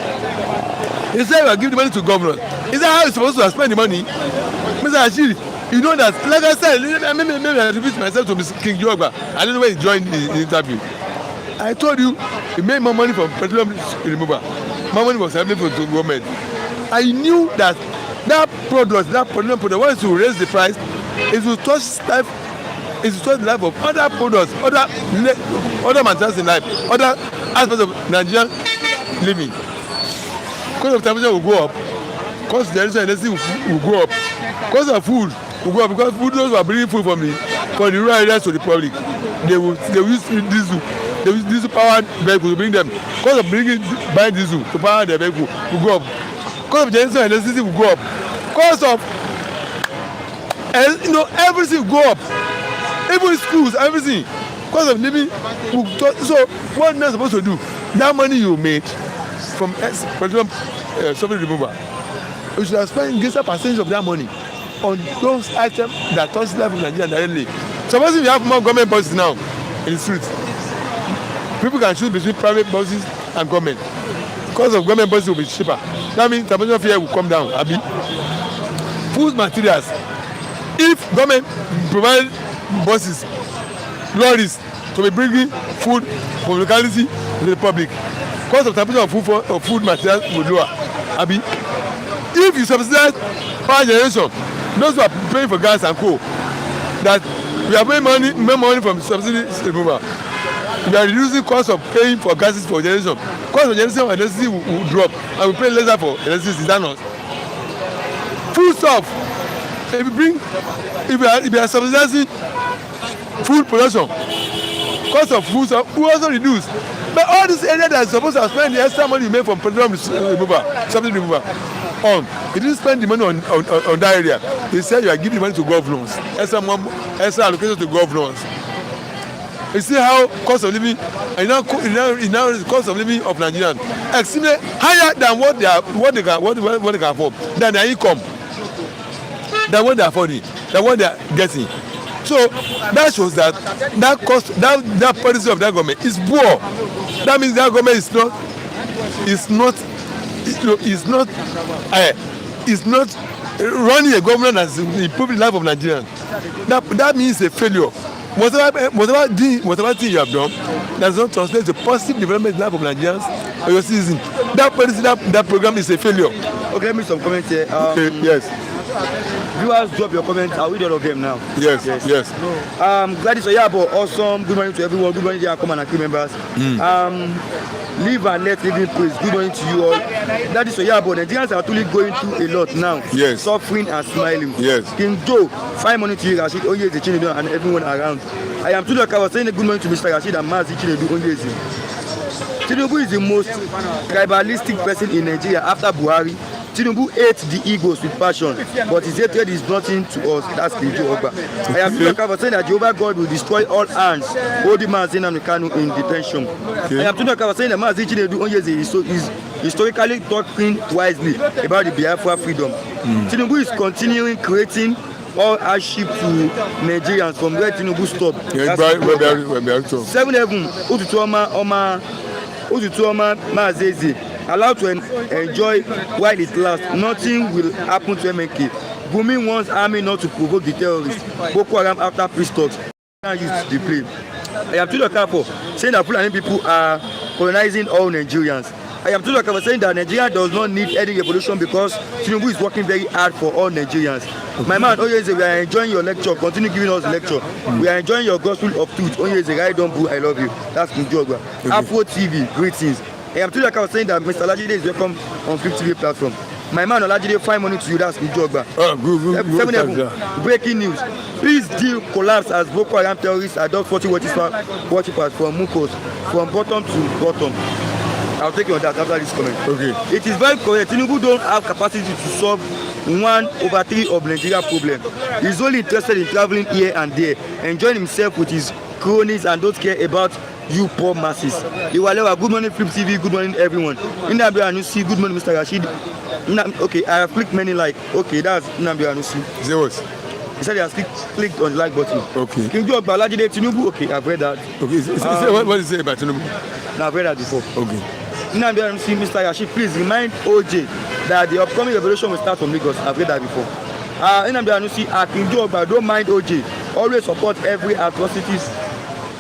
S4: He said you are giving the money to governors. Is that how you're supposed to spend the money? Mr. Ashiri, You know that, like I said, maybe I repeat myself to Mr. King Jogba. I don't know when he joined the interview. I told you, he made more money from petroleum removal. More money was happening for the government. I knew that petroleum product, once to raise the price, it will touch life. It will touch the life of other products, other materials in life, other aspects of Nigerian living. Cost of temperature will go up. Cost of generation and will go up. Cost of food will go up because those who are bringing food from the rural areas to the public, they will use diesel. They use diesel powered vehicles to bring them. Cost of buying diesel to power their vehicle will go up. Cost of generation and electricity will go up. Cost of everything will go up. Even schools, everything. Cost of living will go. So what are you supposed to do? That money you made from petroleum subsidy removal, you should have spent greater percentage of that money on those items that touch the life of Nigeria directly. Suppose if you have more government buses now in the streets, people can choose between private buses and government. Cost of government buses will be cheaper. That means temperature fear will come down. Abi, food materials. If government provide buses, lorries to be bringing food from locality to the public, cost of temperature of food materials will lower. Abi, if you subsidize power generation, those who are paying for gas and coal, that we are paying money from subsidy removal, we are reducing cost of paying for gases for generation. Cost of generation and electricity will drop, and we pay lesser for electricity. Is that not? Food stuff. If you are subsidizing food production, cost of food stuff will also reduce. But all this area that is supposed to spend the extra money you make from petroleum removal, subsidy removal, you didn't spend the money on that area. They said you are giving money to governors, extra allocation to governors. You see how cost of living, and now the cost of living of Nigerians extremely higher than what they can afford, than their income, than what they are affording, than what they are getting. So that shows that policy of that government is poor. That means that government is not running a government that's improving the life of Nigerians. That means a failure. Whatever thing you have done does not translate to positive development in the life of Nigerians or your citizens. That policy, that program is a failure.
S2: Okay, let me some comments here.
S4: Okay, yes.
S2: Viewers, drop your comments. I'll read all of them now.
S3: Yes.
S2: Gladys Oyabo, awesome. Good morning to everyone. Good morning to our command and crew members. Live and let living praise. Good morning to you all. Gladys Oyabo, Nigerians are truly going through a lot now.
S3: Yes.
S2: Suffering and smiling.
S3: Yes.
S2: King Joe, fine morning to you, Rashid, Onyezi, Chinedu, and everyone around. I am Tudor Kawa saying a good morning to Mr. Rashid and Mazi Chinedu, Onyezi. Tinubu is the most tribalistic person in Nigeria after Buhari. Tinubu hates the egos with passion, but his hatred is nothing to us. That's the Jehovah. I am Tudor saying that Jehovah God will destroy all hands holding Mazin and Mekano in detention. I am Tudor saying that Mazin Chinedu Onyezi is historically talking wisely about the Biafra freedom. Tinubu is continuing creating all hardship to Nigerians from where Tinubu stopped. 7-11 Ututuoma Mazezi allowed to enjoy while it lasts. Nothing will happen to MNK. Gumi wants army not to provoke the terrorists. Boko Haram after peace talks. Used the play. I am Tudor Kapo saying that Fulani people are colonizing all Nigerians. I am Tudor Kapo saying that Nigeria does not need any revolution because Tinubu is working very hard for all Nigerians. My man Onyeze, we are enjoying your lecture. Continue giving us lecture. We are enjoying your gospel of truth. Onyeze, right on boo, I love you. That's Njogba. Afro TV, greetings. I am Tudor Kapo saying that Mr. Lajide is welcome on 50 platform. My man Olajide, fine morning to you. That's Njogba. Good. Breaking news. Please deal collapse as Boko Haram terrorists adopt 40 worshippers from Mukos from bottom to bottom. I'll take you on that after this comment. Okay. It is very correct. Tinubu don't have capacity to solve 1/3 of Nigeria problem. He's only interested in traveling here and there, enjoying himself with his cronies and don't care about you poor masses. Iwalewa, good morning Flip TV, good morning everyone. Nnamdi Anusi, good morning Mr. Rashid. Okay, I have clicked many like. Okay, that's Nnamdi Anusi.
S3: Say what?
S2: He said he has clicked on the like button.
S3: Okay.
S2: King Joe Balajide Tinubu, okay, I've read that.
S3: Okay, what is it about Tinubu?
S2: No, I've read that before.
S3: Okay.
S2: Nnamdi Anusi, Mr. Rashid, please remind OJ that the upcoming revolution will start from Lagos. I've read that before. Nnamdi Anusi, Akinjogba, don't mind OJ. Always support every atrocities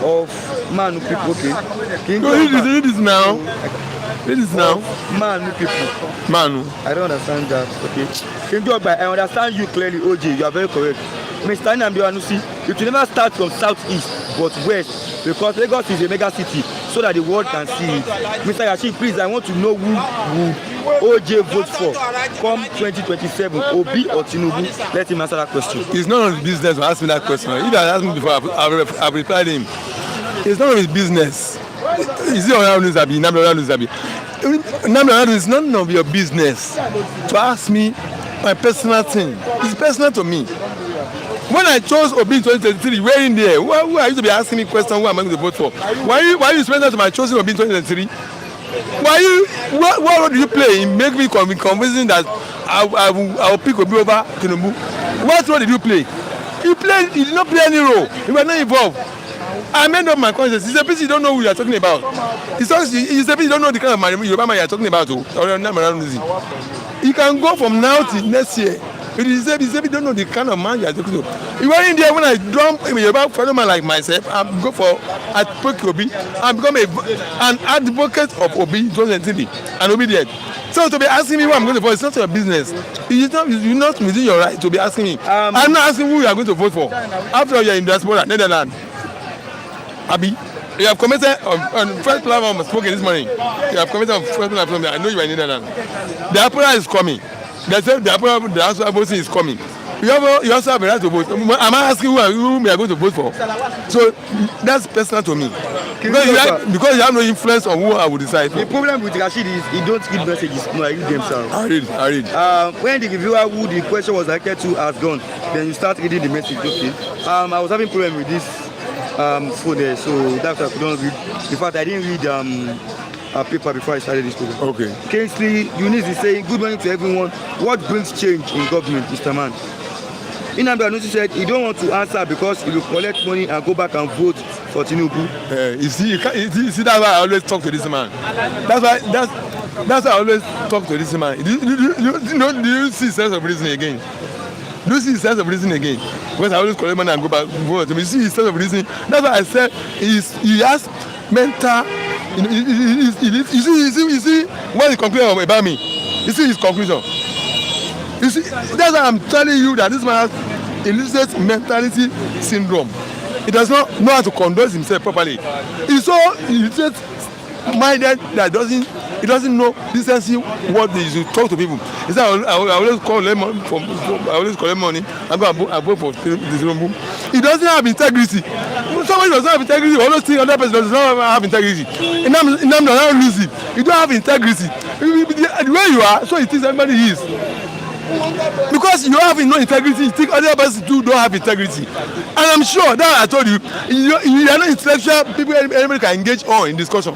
S2: of Manu people. Okay.
S4: Read this now. Read this now.
S2: Manu people.
S4: Manu.
S2: I don't understand that. Okay. Akinjogba, I understand you clearly, OJ. You are very correct. Mr. Nnamdi Anusi, it will never start from southeast but west because Lagos is a mega city so that the world can see it. Mr. Rashid, please, I want to know who would OJ vote for come 2027, Obi or Tinubu? Let him answer that question.
S4: It's none of his business to ask me that question. If I asked me before, I've replied him. It's none of his business. Is it Nnamdi Anusi? Nnamdi Anusi is none of your business to ask me my personal thing. It's personal to me. When I chose Obi in 2023, where in there? Who are you to be asking me questions? Who am I going to vote for? Why you spend that to my choosing Obi in 2023? What role do you play in making me convincing that I will pick Obi over Tinubu? What role did you play? You did not play any role. You were not involved. I made up my conscience. It's a piece you don't know who you are talking about. It's a piece you don't know the kind of Yoruba man you are talking about. You can go from now till next year. It is a you don't know the kind of man you are talking to. You were in there when I dump a Yoruba fellow man like myself and go for Attåcks Obi and become an advocate of Obi in 2020 and obedient. So to be asking me what I'm going to vote, it's not your business. You're not within your right to be asking me. I'm not asking who you are going to vote for. After all, you're in diaspora, Netherlands. Abi, you have commented on first platform spoken this morning. You have commented on first platform. I know you are in Netherlands. The diaspora is coming. They say the answer voting is coming. You also have a right to vote. Am I asking who we are going to vote for? So that's personal to me. Because you have no influence on who I will decide for.
S2: The problem with Rashid is he don't read messages. No, I read them, sir.
S3: I read.
S2: When the reviewer who the question was directed to has gone, then you start reading the message. Okay. I was having problem with this phone there, so that's why I couldn't read. In fact, I didn't read a paper before I started this program.
S3: Okay.
S2: Kingsley Eunice is saying, good morning to everyone. What brings change in government, Mr. Man? Nnamdi Anusi said he don't want to answer because he will collect money and go back and vote for Tinubu.
S3: You see, that's why I always talk to this man. That's why I always talk to this man. Do you see sense of reasoning again? Do you see sense of reasoning again? Because I always collect money and go back and vote. You see his sense of reasoning. That's why I said he has mental. You see what he concluded about me. You see his conclusion. You see, that's why I'm telling you that this man has illicit mentality syndrome. He does not know how to conduct himself properly. He's so illicit minded that he doesn't know decency what they should talk to people. He said I always collect money and go and vote for Tinubu. He doesn't have integrity. Somebody does not have integrity. We always think another person does not have integrity. Nnamdi does not lose it. You don't have integrity. The way you are, so you think everybody is. Because you have no integrity, you think other persons too don't have integrity. And I'm sure that I told you, you are not intellectual people anybody can engage on in discussion.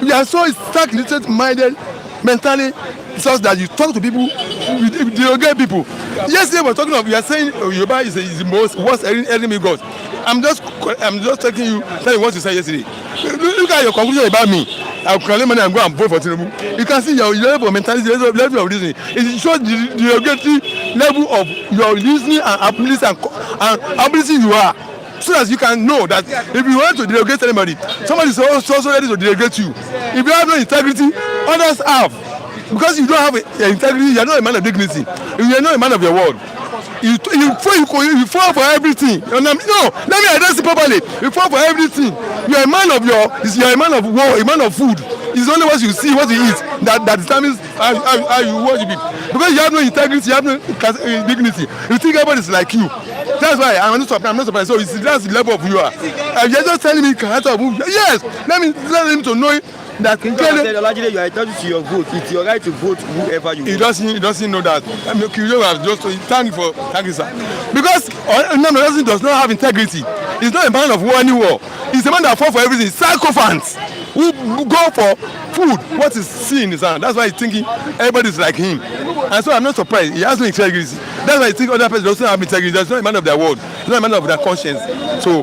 S3: You are so stark minded mentally such that you talk to people, you derogate people. Yesterday we're talking of, you are saying Yoruba is the most worst enemy God. I'm just telling you what you said yesterday. Look at your conclusion about me. I'll collect money and go and vote for Tinubu. You can see your level of mentality, level of reasoning. It shows the derogatory level of your reasoning and ability you are. So that you can know that if you want to derogate anybody, somebody is also ready to derogate you. If you have no integrity, others have. Because you don't have integrity, you are not a man of dignity. You are not a man of your word. You fall for everything. No, let me address it properly. You fall for everything. You are a man of war, a man of food. It's only what you see, what you eat, that determines how you worship it. Because you have no integrity, you have no dignity. You think everybody is like you. That's why I'm not surprised. So that's the level of you are. You're just telling me character of who. Yes, let him to know that
S2: Allegedly you are entitled to your vote. It's your right to vote whoever you want.
S3: He doesn't know that. I mean, you have just thank you, sir. Because does not have integrity. He's not a man of war anymore. He's a man that fought for everything. Psychophants. Who
S4: who go for food what is seen in his hand. That's why he's thinking everybody's like him. And so I'm not surprised. He has no integrity. That's why I think other people also have integrity. There's not a man of their word. There's not a man of their conscience. So,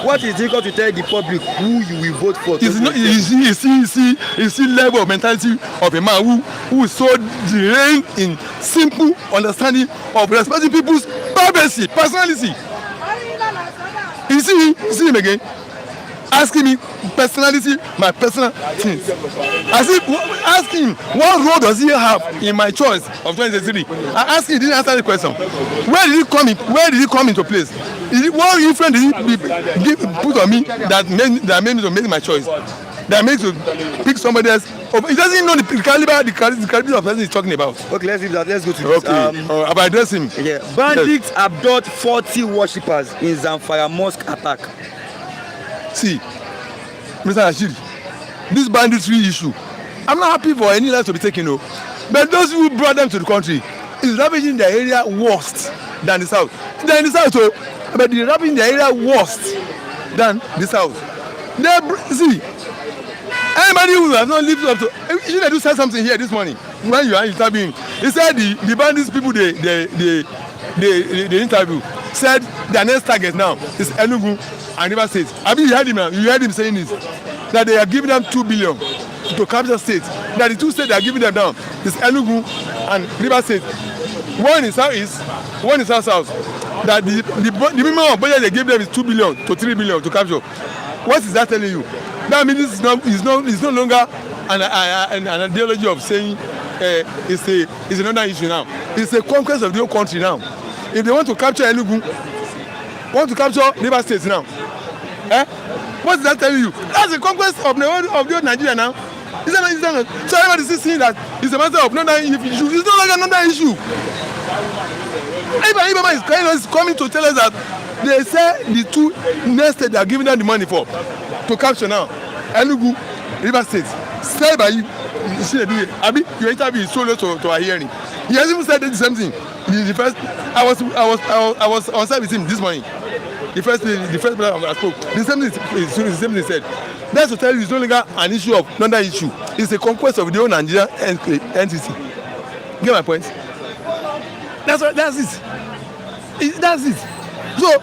S2: what is difficult to tell the public who you will vote for?
S4: You see level of mentality of a man who is so deranged in simple understanding of respecting people's privacy, personality. You see him again, asking me personality, my personal things. Ask him what role does he have in my choice of 2023. I asked him, he didn't answer the question. Where did he come into place? What influence did he put on me that made me to make my choice? That makes you pick somebody else. He doesn't know the caliber of the person he's talking about.
S2: Okay, let's leave that. Let's go to
S4: this. Okay, I've addressed him.
S2: Yeah. Bandits abduct 40 worshippers in Zamfara mosque attack.
S4: See, Mr. Rashid, this banditry issue, I'm not happy for any life to be taken, no. But those who brought them to the country is ravaging their area worse than the south. They're in the south, too, but they're ravaging their area worse than the south. See, anybody who has not lived up to, you know, said something here this morning when you are interviewing. He said the bandits people they interview said their next target now is Enugu and River State. I mean, you heard him saying this, that they are giving them 2 billion to capital states. That the two states they are giving them now is Enugu and River State. One is southeast, one is south. That the minimum budget they give them is 2 billion to 3 billion to capture. What is that telling you? That means this is no longer an ideology of saying it's another issue now. It's a conquest of the whole country now. If they want to capture Enugu, want to capture River State now, what is that telling you? That's a conquest of the whole Nigeria now. Is that not? So everybody is seeing that it's a matter of another issue. It's no longer another issue. Ibama is coming to tell us that they say the two next state they are giving them the money for to capture now Enugu, River State. Said by you, your interview is so low to our hearing. He has even said the same thing. The first, I was on site with him this morning. The first person I spoke. The same thing he said. That's to tell you it's no longer an issue of another issue. It's a conquest of the whole Nigerian entity. Get my point? That's it. That's it. So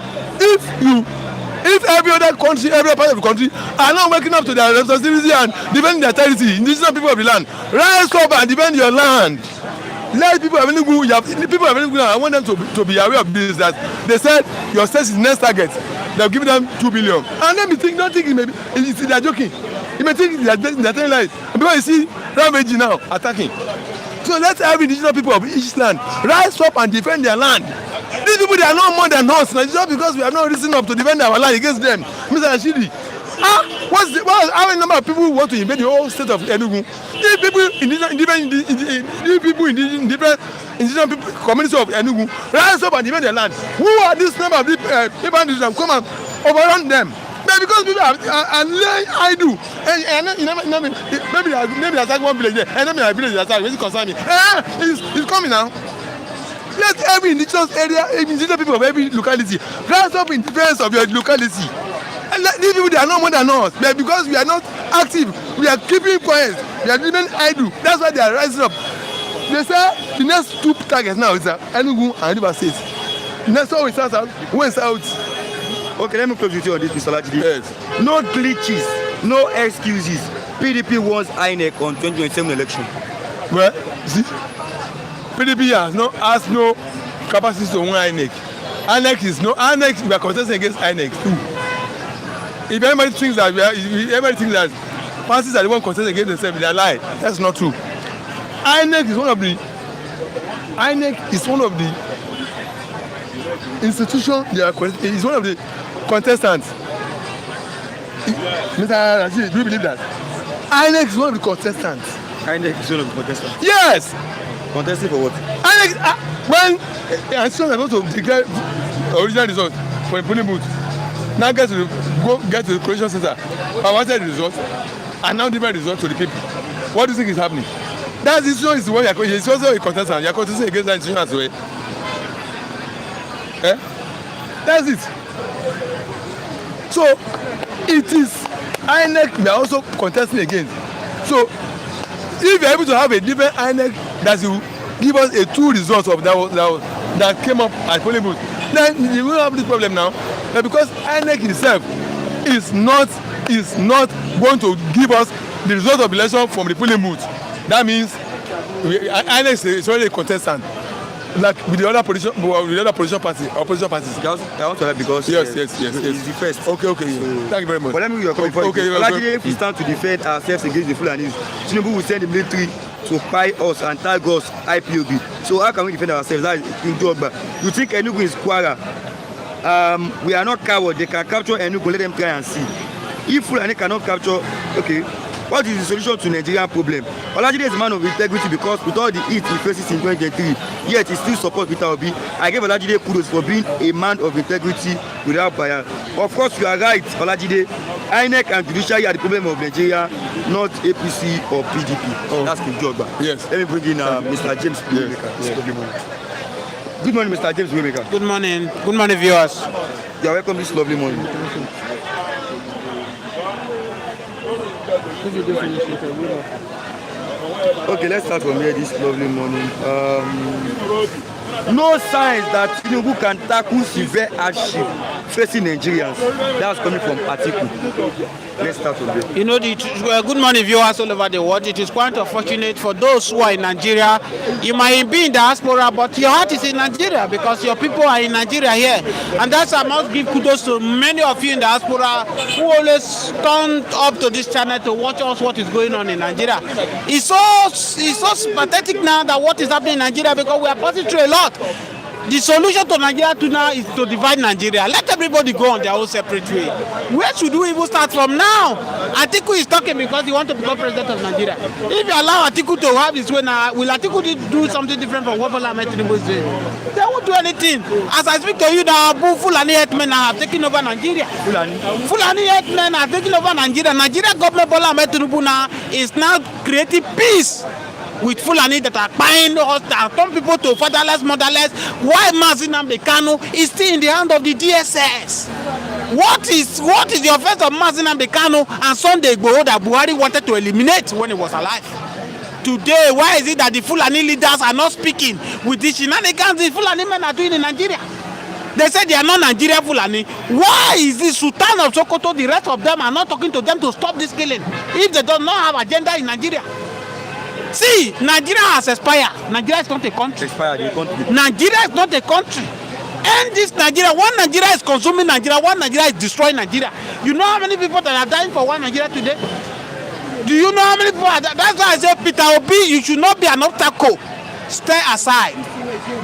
S4: if every other country, every part of the country are not waking up to their responsibility and defending their territory, indigenous people of the land, rise up and defend your land. Let people of Enugu, I want them to be aware of this, that they said your state is next target. They've given them 2 billion. And then don't think they're joking. You may think they're telling lies. Because you see ravaging now, attacking. So let every indigenous people of each land rise up and defend their land. These people, they are not more than us. Just because we have not risen up to defend our land against them. Mr. Rashidi, how many number of people want to invade the whole state of Enugu? These people in different indigenous communities of Enugu rise up and defend their land. Who are this number of people that come and overrun them? But because people are laying idle, maybe attack one village there, and then my village attack. What concern me? It's coming now. Let every indigenous area, indigenous people of every locality rise up in defense of your locality. And these people, they are not more than us. But because we are not active, we are keeping quiet, we are living idle. That's why they are rising up. They say the next two targets now is Enugu and River State. Next one is south, one is south.
S2: Okay, let me close with you on this, Mr. Lajidi.
S4: Yes.
S2: No glitches, no excuses. PDP wants INEC on 2027 election.
S4: Well, see, PDP has no capacity to win INEC. INEC, we are contesting against INEC too. If anybody thinks that parties are the one contesting against themselves, they are lying. That's not true. INEC is one of the institutions. Is one of the contestants. Mr. Rashid, do you believe that? INEC is one of the contestants.
S2: INEC is one of the contestants?
S4: Yes!
S2: Contesting for what?
S4: INEC, when I'm supposed to declare original results for a polling booth, now get to the collation center, I wanted the results, and now different results to the people. What do you think is happening? That institution is the one you are contesting. It's also a contestant. You are contesting against that institution as well. That's it. So it is INEC we are also contesting against. So if you are able to have a different INEC that will give us a true result of that came up at polling booth, then you will have this problem now. But because INEC itself is not going to give us the result of the election from the polling booth, that means INEC is already a contestant, like with the other opposition parties. I
S2: want to help because
S4: yes.
S2: It's the first.
S4: Okay. So, thank you very much.
S2: But let me your
S4: Okay.
S2: If we stand to defend ourselves against the Fulanis, Tinubu will send the military to spy us and tag us IPOB. So how can we defend ourselves? That is in Jogba. You think Enugu is Kwara? We are not cowards. They can capture Enugu. Let them try and see. If Fulani cannot capture, okay. What is the solution to Nigerian problem? Olajide is a man of integrity because with all the heat he faces in 2023, yet he still supports Peter Obi. I give Olajide kudos for being a man of integrity without bias. Of course, you are right, Olajide. INEC and judiciary are the problem of Nigeria, not APC or PDP. Oh. That's King Jogba.
S4: Yes.
S2: Let me bring in Mr. James Waymaker. Yes. Good morning, Mr. James Waymaker.
S1: Good morning. Good morning, viewers.
S2: You are welcome this lovely morning. Okay, let's start from here this lovely morning. No signs that Tinubu can tackle severe hardship facing Nigerians. That's coming from Atiku. Let's start from there.
S1: You know, good morning, viewers all over the world. It is quite unfortunate for those who are in Nigeria. You might be in diaspora, but your heart is in Nigeria because your people are in Nigeria here. And that's I must give kudos to many of you in diaspora who always turn up to this channel to watch us what is going on in Nigeria. It's so pathetic now that what is happening in Nigeria because we are passing through a lot. The solution to Nigeria to now is to divide Nigeria. Let everybody go on their own separate way. Where should we even start from now? Atiku is talking because he wants to become president of Nigeria. If you allow Atiku to have his way now, will Atiku do something different from what Bola Ahmed Tinubu is doing? They won't do anything. As I speak to you now, Fulani headmen have taken over Nigeria. Fulani headmen are taking over Nigeria. Nigeria government Bola Ahmed Tinubu now is now creating peace with Fulani that are buying us, that turn people to fatherless, motherless. Why Mazi Nnamdi Kanu is still in the hand of the DSS? What is the offense of Mazi Nnamdi Kanu and Sunday Igboho that Buhari wanted to eliminate when he was alive? Today, why is it that the Fulani leaders are not speaking with the shenanigans the Fulani men are doing in Nigeria? They said they are not Nigerian Fulani. Why is the Sultan of Sokoto, the rest of them are not talking to them to stop this killing if they do not have agenda in Nigeria? See, Nigeria has expired. Nigeria is not a country. Nigeria is not a country. And this Nigeria, one Nigeria is consuming Nigeria, one Nigeria is destroying Nigeria. You know how many people that are dying for one Nigeria today? Do you know how many people are dying? That's why I say, Peter Obi, you should not be an obstacle. Stay aside.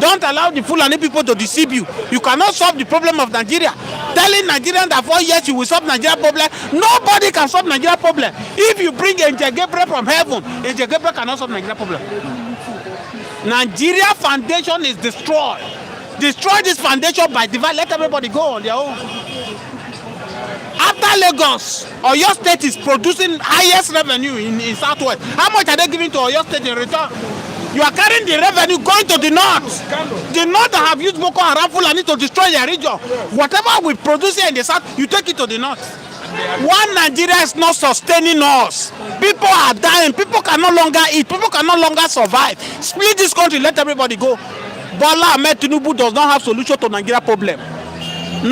S1: Don't allow the Fulani people to deceive you. You cannot solve the problem of Nigeria. Telling Nigerians that 4 years you will solve Nigeria problem. Nobody can solve Nigeria problem. If you bring Angel Gabriel from heaven, Angel Gabriel cannot solve Nigeria problem. Nigeria foundation is destroyed. Destroy this foundation by divide. Let everybody go on their own. After Lagos, Oyo State is producing highest revenue in Southwest. How much are they giving to Oyo State in return? You are carrying the revenue going to the north. The north that have used Boko Haram Fulani to destroy their region. Whatever we produce here in the south, you take it to the north. One Nigeria is not sustaining us. People are dying. People can no longer eat. People can no longer survive. Split this country, let everybody go. Bola Ahmed Tinubu does not have solution to Nigeria problem.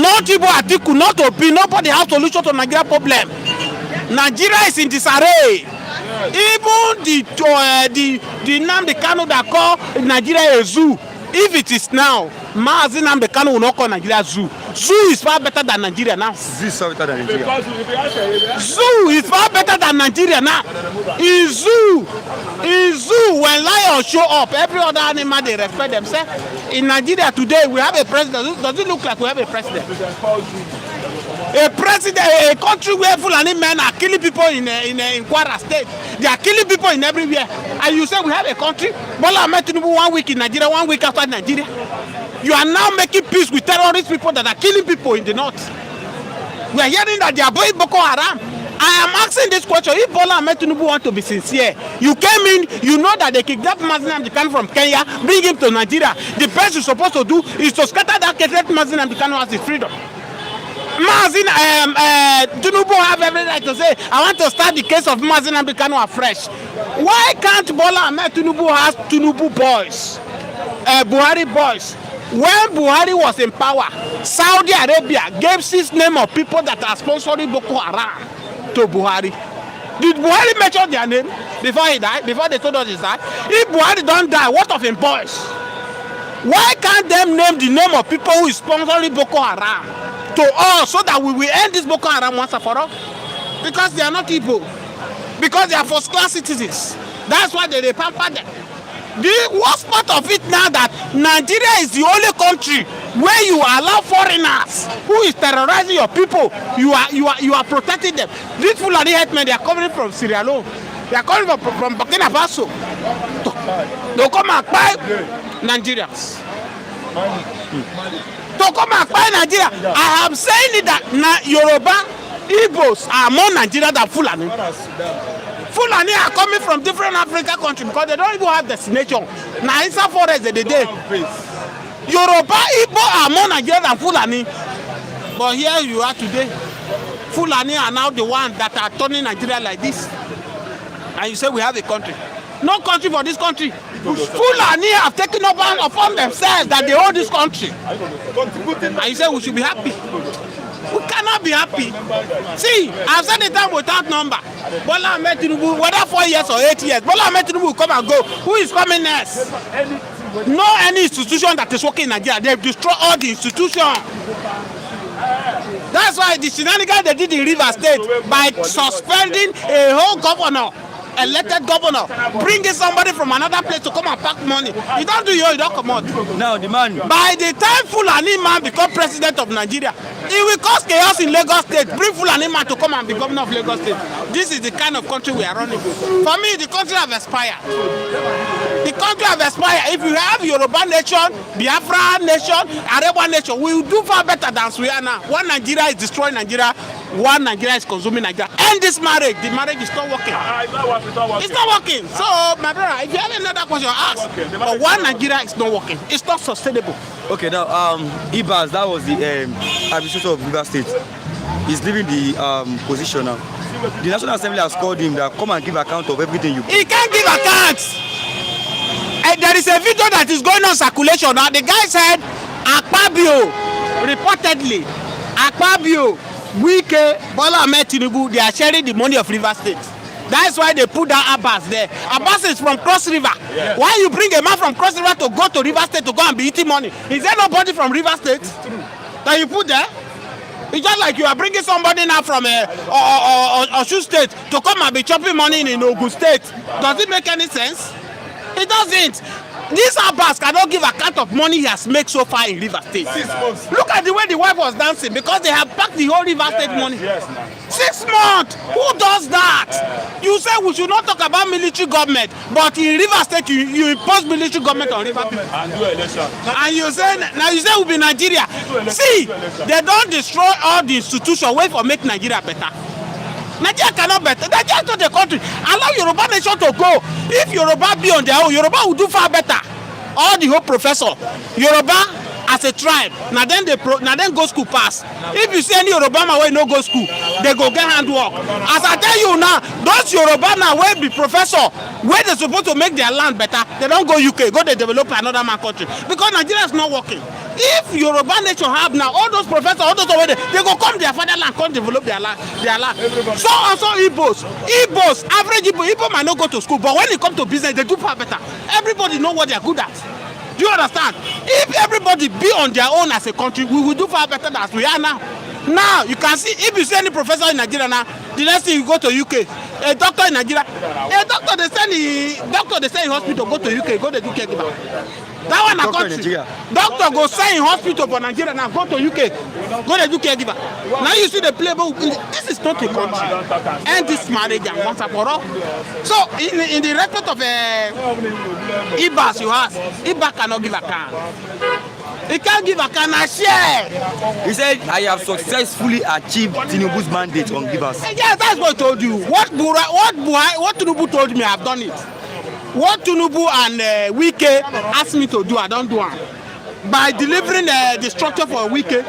S1: Not Igbo Atiku, not Obi. Nobody has solution to Nigeria problem. Nigeria is in disarray. Even the Nnamdi Kanu that call Nigeria a zoo, if it is now, Mazi Nnamdi Kanu will not call Nigeria a zoo. Zoo is far better than Nigeria now.
S2: Zoo is far better than Nigeria.
S1: Zoo is far better than Nigeria now. In zoo, when lions show up, every other animal they respect themselves. In Nigeria today, we have a president. Does it look like we have a president? A country where Fulani men are killing people in Kwara State. They are killing people in everywhere. And you say we have a country? Bola Ahmed Tinubu 1 week in Nigeria, 1 week outside Nigeria. You are now making peace with terrorist people that are killing people in the north. We are hearing that they are going Boko Haram. I am asking this question. If Bola Ahmed Tinubu want to be sincere, you came in, you know that they kidnapped Mazi Nnamdi Kanu from Kenya, bring him to Nigeria. The best you're supposed to do is to scatter that kidnapped Mazi Nnamdi Kanu as his freedom. Mazin Tinubu have every right to say, I want to start the case of Mazin Ambikano afresh. Why can't Bola Ahmed Tinubu have Tinubu boys, Buhari boys? When Buhari was in power, Saudi Arabia gave 6 names of people that are sponsoring Boko Haram to Buhari. Did Buhari mention their name before he died? Before they told us he died? If Buhari don't die, what of him boys? Why can't them name the name of people who is sponsoring Boko Haram to us so that we will end this Boko Haram once and for all? Because they are not people. Because they are first-class citizens. That's why they pamper them. The worst part of it now that Nigeria is the only country where you allow foreigners who is terrorizing your people. You are protecting them. These Fulani headmen, they are coming from Sierra Leone. They are coming from Burkina Faso. They come and buy Nigerians. To come and buy Nigeria. I am saying it that Yoruba, Igbos are more Nigerian than Fulani. Fulani are coming from different African countries because they don't even have destination. Now inside forest they dey. Yoruba, Igbo are more Nigerian than Fulani. But here you are today. Fulani are now the ones that are turning Nigeria like this. And you say we have a country. No country for this country. Fulani have taken upon themselves that they own this country. And you say we should be happy. We cannot be happy. See, I've said the time without number. Bola Ahmed Tinubu, whether 4 years or 8 years, Bola Ahmed Tinubu will come and go. Who is coming next? No any institution that is working in Nigeria. They've destroyed all the institutions. That's why the shenanigans they did in Rivers State by suspending a whole governor, elected governor, bringing somebody from another place to come and pack money. You don't do you don't come out.
S2: Now the man.
S1: By the time Fulani man become president of Nigeria, it will cause chaos in Lagos State. Bring Fulani man to come and be governor of Lagos State. This is the kind of country we are running. For me, the country have expired. The country have expired. If you have Yoruba nation, Biafra nation, Arewa nation, we will do far better than we are now. One Nigeria is destroying Nigeria. One Nigeria is consuming Nigeria. End this marriage. The marriage is not working. It's not working. So, my brother, if you have another question, ask. But one Nigeria is not working. It's not sustainable.
S2: Okay, now Ibas, that was the administrator of Rivers State. He's leaving the position now. The National Assembly has called him that come and give account of everything you.
S1: He can't give accounts. There is a video that is going on circulation now. The guy said, Akpabio, reportedly, Akpabio, Wike, Bola Ahmed Tinubu, they are sharing the money of Rivers State. That's why they put that Abbas there. Abbas is from Cross River. Yes. Why you bring a man from Cross River to go to River State to go and be eating money? Is there nobody from River State that you put there? It's just like you are bringing somebody now from Osun State to come and be chopping money in Ogun State. Does it make any sense? It doesn't. This Abbas cannot give account of money he has made so far in River State. 6 months. Look at the way the wife was dancing because they have packed the whole River State money. Yes, 6 months. Who does that? You say we should not talk about military government, but in River State you impose military government on River people. And do election. And you say we'll be Nigeria. See, they don't destroy all the institutions. Wait for make Nigeria better. Nigeria cannot better. Nigeria is not the country. Allow Yoruba nation to go. If Yoruba be on their own, Yoruba will do far better. All the whole professor, Yoruba as a tribe, now then go school pass. If you see any Yoruba man wey no go school, they go get handwork. As I tell you now, those Yoruba now wey be professor, where they supposed to make their land better, they don't go UK, go they develop another man country because Nigeria is not working. If Yoruba nation have now all those professors, all those over there, they go come their fatherland, come develop their land. So also Igbos, average Igbo might not go to school, but when it come to business, they do far better. Everybody know what they are good at. Do you understand? If everybody be on their own as a country, we will do far better than we are now. Now you can see if you see any professor in Nigeria now, the next thing you go to UK, a doctor in Nigeria, a doctor they send in hospital, go to UK, go to UK give. That one a country. Doctor go stay in hospital for Nigeria now, go to UK, go to UK give. Now you see the playbook. This is not a country. End this marriage and once and for all. So in the respect of Ibas you ask, Ibas cannot give account. He can't give account and share.
S2: He said, I have successfully achieved Tinubu's mandate on Givers.
S1: Yes, that's what I told you. What Tinubu told me, I have done it. What Tinubu and Wike asked me to do, I don't do it. By delivering the structure for Wike.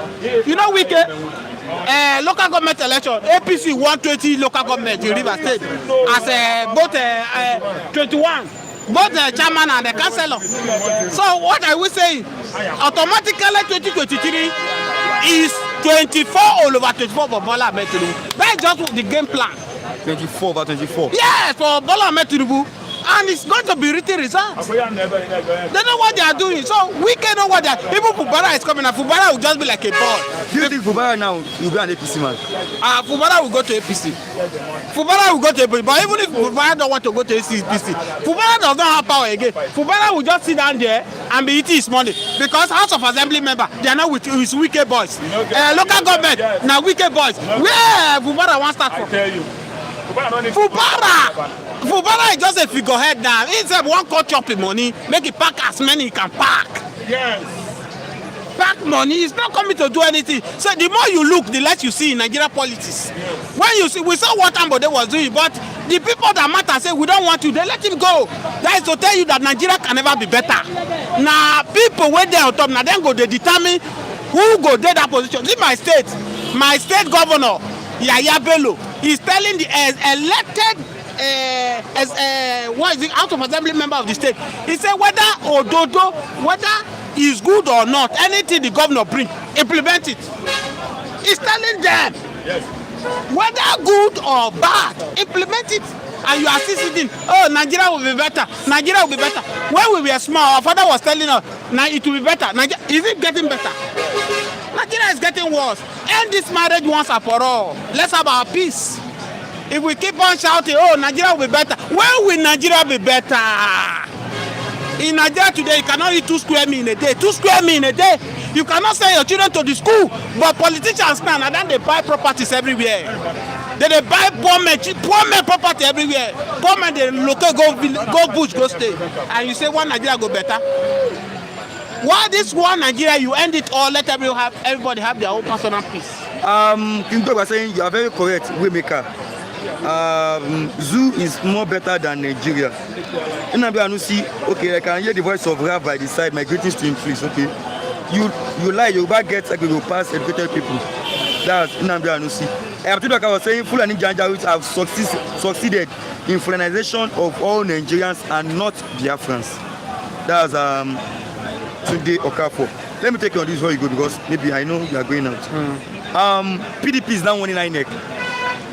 S1: You know Wike? local government election, APC won 20 local government in Rivers State as both 21. Both the chairman and the councillor. So what I will say, automatically 2023 is 24 all over 24 for Bola Ahmed Tinubu. That's just the game plan.
S2: 24 over 24.
S1: Yes, for Bola Ahmed Tinubu. And it's going to be written results. They know what they are doing. So we can know what they are. Even Fubara is coming, and Fubara will just be like a ball.
S2: Do you think Fubara now will be an APC man?
S1: Fubara will go to APC. Fubara will go to APC. But even if Fubara don't want to go to APC, Fubara does not have power again. Fubara will just sit down there and be eating his money. Because House of Assembly member, they are not with his wicked boys. Local government, now wicked boys. Where Fubara wants to start from? Fubara is just a figurehead now. He said one cut chopping money, make it pack as many he can pack.
S3: Yes.
S1: Pack money, he's not coming to do anything. So the more you look, the less you see in Nigeria politics. Yes. When you see, we saw what Ambode was doing, but the people that matter say we don't want you, they let him go. That is to tell you that Nigeria can never be better. Now people when they on top, now then go they determine who go there that position. See my state governor, Yaya Bello, he's telling the elected what is it, House of Assembly member of the state. He said whether Ododo, whether is good or not, anything the governor bring, implement it. He's telling them, yes, whether good or bad, implement it. And you are still sitting, oh, Nigeria will be better. Nigeria will be better. When we were small, our father was telling us, now it will be better. Is it getting better? Nigeria is getting worse. End this marriage once and for all. Let's have our peace. If we keep on shouting, oh, Nigeria will be better, when will Nigeria be better? In Nigeria today, you cannot eat 2 square meals in a day. 2 square meals in a day. You cannot send your children to the school. But politicians stand and then they buy properties everywhere. They buy poor men property everywhere. Poor men, they local go bush, go stay. And you say, one Nigeria go better? Why this one Nigeria, you end it all, let everybody have their own personal peace?
S2: King was saying you are very correct, Waymaker. Zoo is more better than Nigeria. Okay, I can hear the voice of Rap by the side. My greetings to him, please. Okay, you lie, you back get like you pass educated people. That's Nnamdi Anusi. I was saying Fulani Janjaweed have succeeded in Fulanization of all Nigerians and not Biafrans. That's Tunde Okafor. Let me take you on this before you go because maybe I know you are going out. PDP is now winning INEC.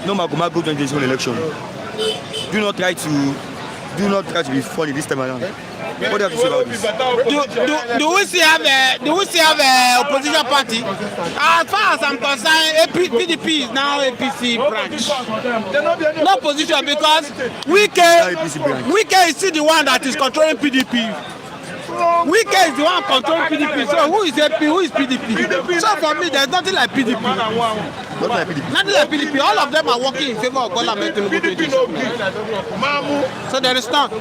S2: No Magomago during this whole election. Do not try to be funny this time around. What do you have to say about this?
S1: Do we still have a opposition party? As far as I'm concerned, PDP is now APC branch. No opposition because Wike is still the one that is controlling PDP. Wike is the one controlling PDP. So who is AP? Who is PDP? So for me, there's nothing like PDP. Nothing like PDP. All of them are working in favor of Bola Ahmed Tinubu. So there is none.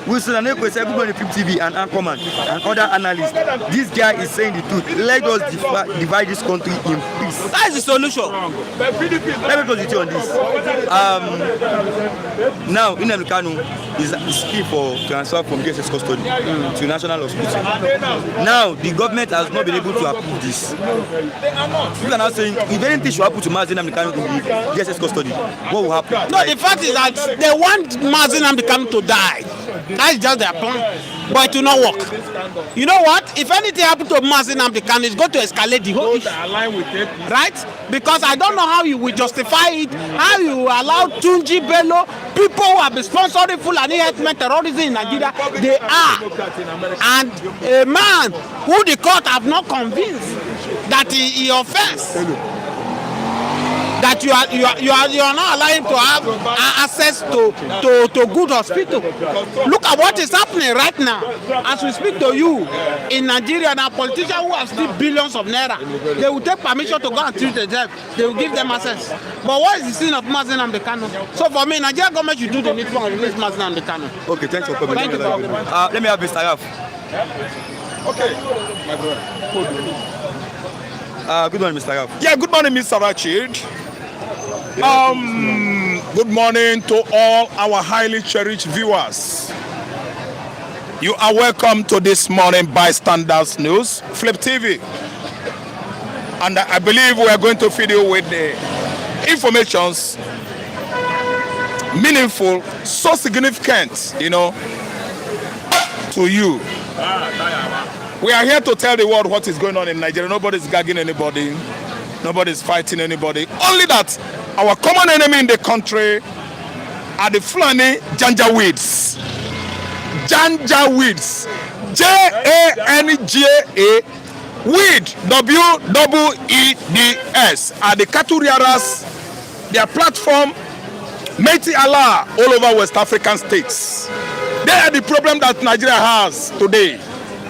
S2: Wilson Aneko is everybody on TV and Anchorman and other analysts. This guy is saying the truth. Let us divide this country in peace.
S1: That is the solution.
S2: Let me close with you on this. Now, Nnamdi Kanu is key for transfer from DSS custody to National Hospital. Now, the government has not been able to approve this. People are now saying, if anything should happen to Nnamdi Kanu to the DSS custody, what will happen?
S1: No, the fact is that they want Nnamdi Kanu to die. That's just their plan. But it will not work. You know what? If anything happens to Nnamdi Kanu, it's going to escalate the whole issue. Right? Because I don't know how you will justify it, how you allow Tunji Bello, people who have been sponsoring Fulani herdsmen terrorism in Nigeria, they are. And a man who the court have not convinced that he offends, that you are not allowing to have access to good hospital. Look at what is happening right now. As we speak to you, in Nigeria, now politicians who have still billions of naira, they will take permission to go and treat them. They will give them access. But what is the sin of Nnamdi Kanu? So for me, Nigeria government should do the needful and release Nnamdi Kanu.
S2: Okay, thanks for coming. Thank you. Let me have Mr. Raf.
S3: Okay.
S2: Good morning, Mr. Raf.
S5: Yeah, good morning, Mr. Rachid. Good morning to all our highly cherished viewers. You are welcome to this morning Bystanders News, Flip TV. And I believe we are going to feed you with the informations meaningful, so significant, you know, to you. We are here to tell the world what is going on in Nigeria. Nobody's gagging anybody. Nobody's fighting anybody. Only that our common enemy in the country are the Fulani Janjaweeds. Janjaweeds. Janga, weed, W-E-E-D-S, are the cattle rearers. Their platform, Mighty Allah, all over West African states. They are the problem that Nigeria has today.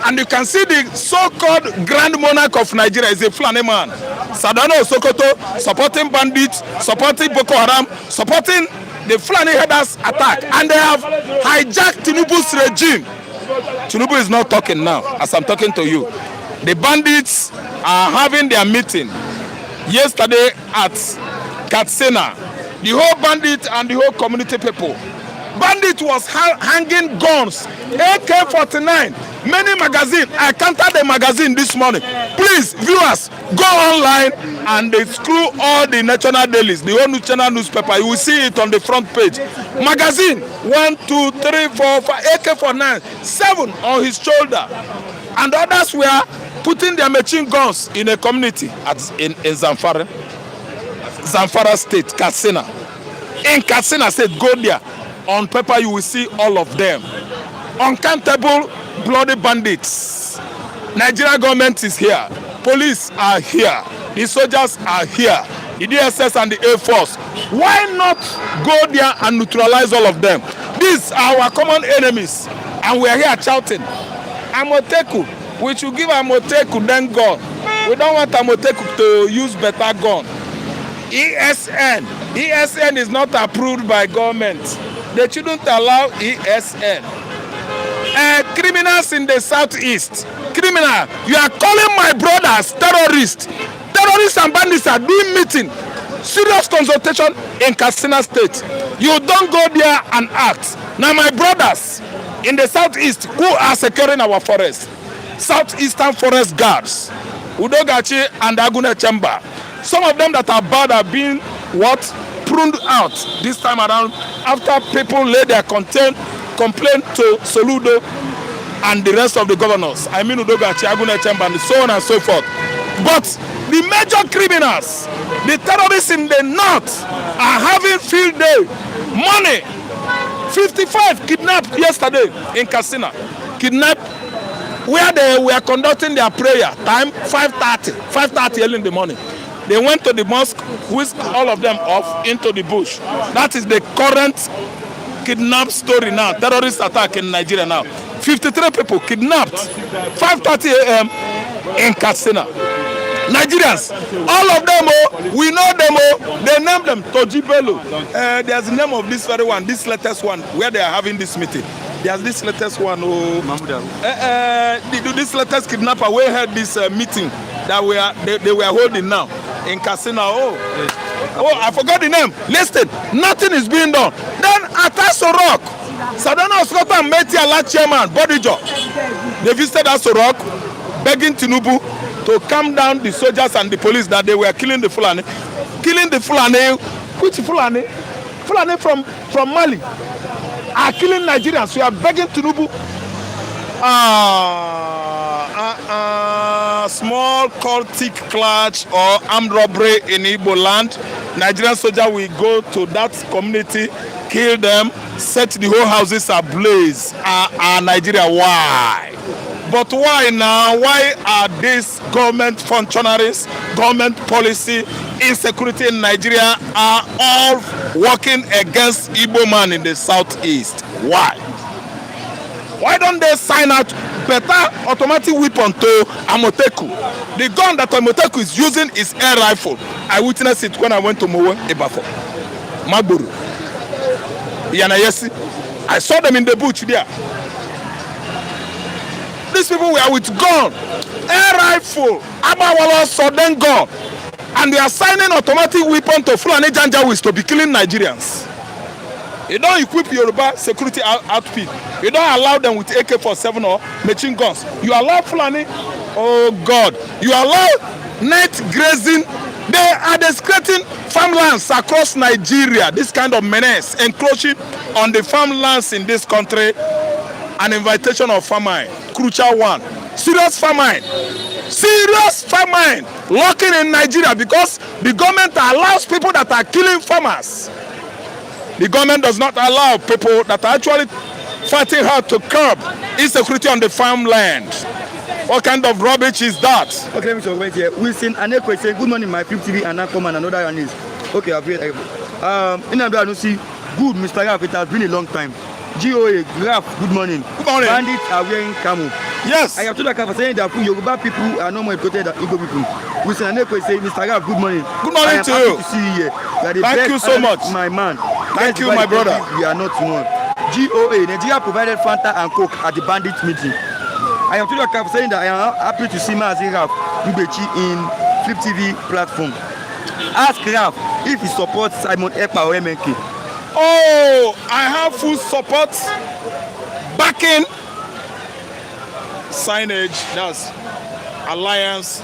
S5: And you can see the so-called grand monarch of Nigeria is a Fulani man. Sadano Sokoto, supporting bandits, supporting Boko Haram, supporting the Fulani headers attack. And they have hijacked Tinubu's regime. Tinubu is not talking now, as I'm talking to you. The bandits are having their meeting yesterday at Katsina. The whole bandit and the whole community people. Bandit was hanging guns, AK-49, many magazines. I counted the magazine this morning. Please, viewers, go online and they screw all the national dailies, the whole national newspaper. You will see it on the front page. Magazine, 1, 2, 3, 4, 5, AK-49, 7 on his shoulder. And others were putting their machine guns in a community in Zamfara. Zamfara State, Katsina. In Katsina State, go there. On paper, you will see all of them. Uncountable bloody bandits. Nigeria government is here. Police are here. The soldiers are here. The DSS and the Air Force. Why not go there and neutralize all of them? These are our common enemies. And we are here shouting, Attåcks. We should give Attåcks then gun. We don't want Attåcks to use better gun. ESN is not approved by government. They shouldn't allow ESN. Criminals in the southeast. Criminal, you are calling my brothers terrorists. Terrorists and bandits are doing meeting. Serious consultation in Katsina State. You don't go there and act. Now my brothers in the southeast who are securing our forest. Southeastern forest guards. Udogachi and Agune Chamber. Some of them that are bad are being pruned out this time around after people laid their complaint to Soludo and the rest of the governors. I mean Udogachi, Agune Chamber, and so on and so forth. But the major criminals, the terrorists in the north, are having field day. Money. 55 kidnapped yesterday in Katsina. Kidnapped where they were conducting their prayer. Time 5:30 early in the morning. They went to the mosque, whisked all of them off into the bush. That is the current kidnap story now. Terrorist attack in Nigeria now. 53 people kidnapped. 5:30 a.m. in Katsina. Nigerians, all of them, we know them, they named them Tojibelo. There's the name of this very one, this latest one, where they are having this meeting. There's this latest one, this latest kidnapper, we had this meeting that they were holding now in Katsina. I forgot the name. Listen, nothing is being done. Then Attåcks, Sadana Oscota and Mighty Allah chairman, Bodijo, they visited Attåcks, begging Tinubu to calm down the soldiers and the police that they were killing the Fulani. Killing the Fulani. Which Fulani? Fulani from Mali are killing Nigerians. We are begging Tinubu. Small cultic clash or armed robbery in Igbo land. Nigerian soldier will go to that community, kill them, set the whole houses ablaze. Nigeria, why? But why now? Why are these government functionaries, government policy, insecurity in Nigeria are all working against Igbo man in the southeast? Why? Why don't they sign out better automatic weapon to Attåcks? The gun that Attåcks is using is air rifle. I witnessed it when I went to Mowe, Ebafo, Magburu, Yanayesi. I saw them in the bush there. These people were with gun, air rifle, Abawala Soden gun, and they are signing automatic weapon to Fulani Janjaweeds to be killing Nigerians. You don't equip Yoruba security outfit. You don't allow them with AK-47 or machine guns. You allow Fulani, oh God, you allow night grazing. They are desecrating farmlands across Nigeria. This kind of menace, encroaching on the farmlands in this country, an invitation of famine, crucial one. Serious famine lurking in Nigeria because the government allows people that are killing farmers. The government does not allow people that are actually fighting hard to curb insecurity on the farmland. What kind of rubbish is that?
S2: Okay, let me talk right here. Wilson Aneko saying, good morning, my Flip TV and Nakom and another analyst. Okay, I've read. In I don't see good, Mr. Raf, it has been a long time. GOA, Raf, good morning.
S5: Good morning.
S2: Bandits are wearing camo.
S5: Yes.
S2: I have told the saying that Yoruba people are no more educated than Igbo people. Wilson Aneko is saying, Mr. Raf, good morning.
S5: Good morning to you.
S2: To see you here. You
S5: Thank you so much.
S2: My man.
S5: Thank you, my brother.
S2: We are not one. GOA, Nigeria provided Fanta and Coke at the bandit meeting. I am told the saying that I am happy to see Mazi Raf Ubechi in Flip TV platform. Ask Raf if he supports Simon Ekpa or MNK.
S5: Oh, I have full support, backing, signage, that's alliance,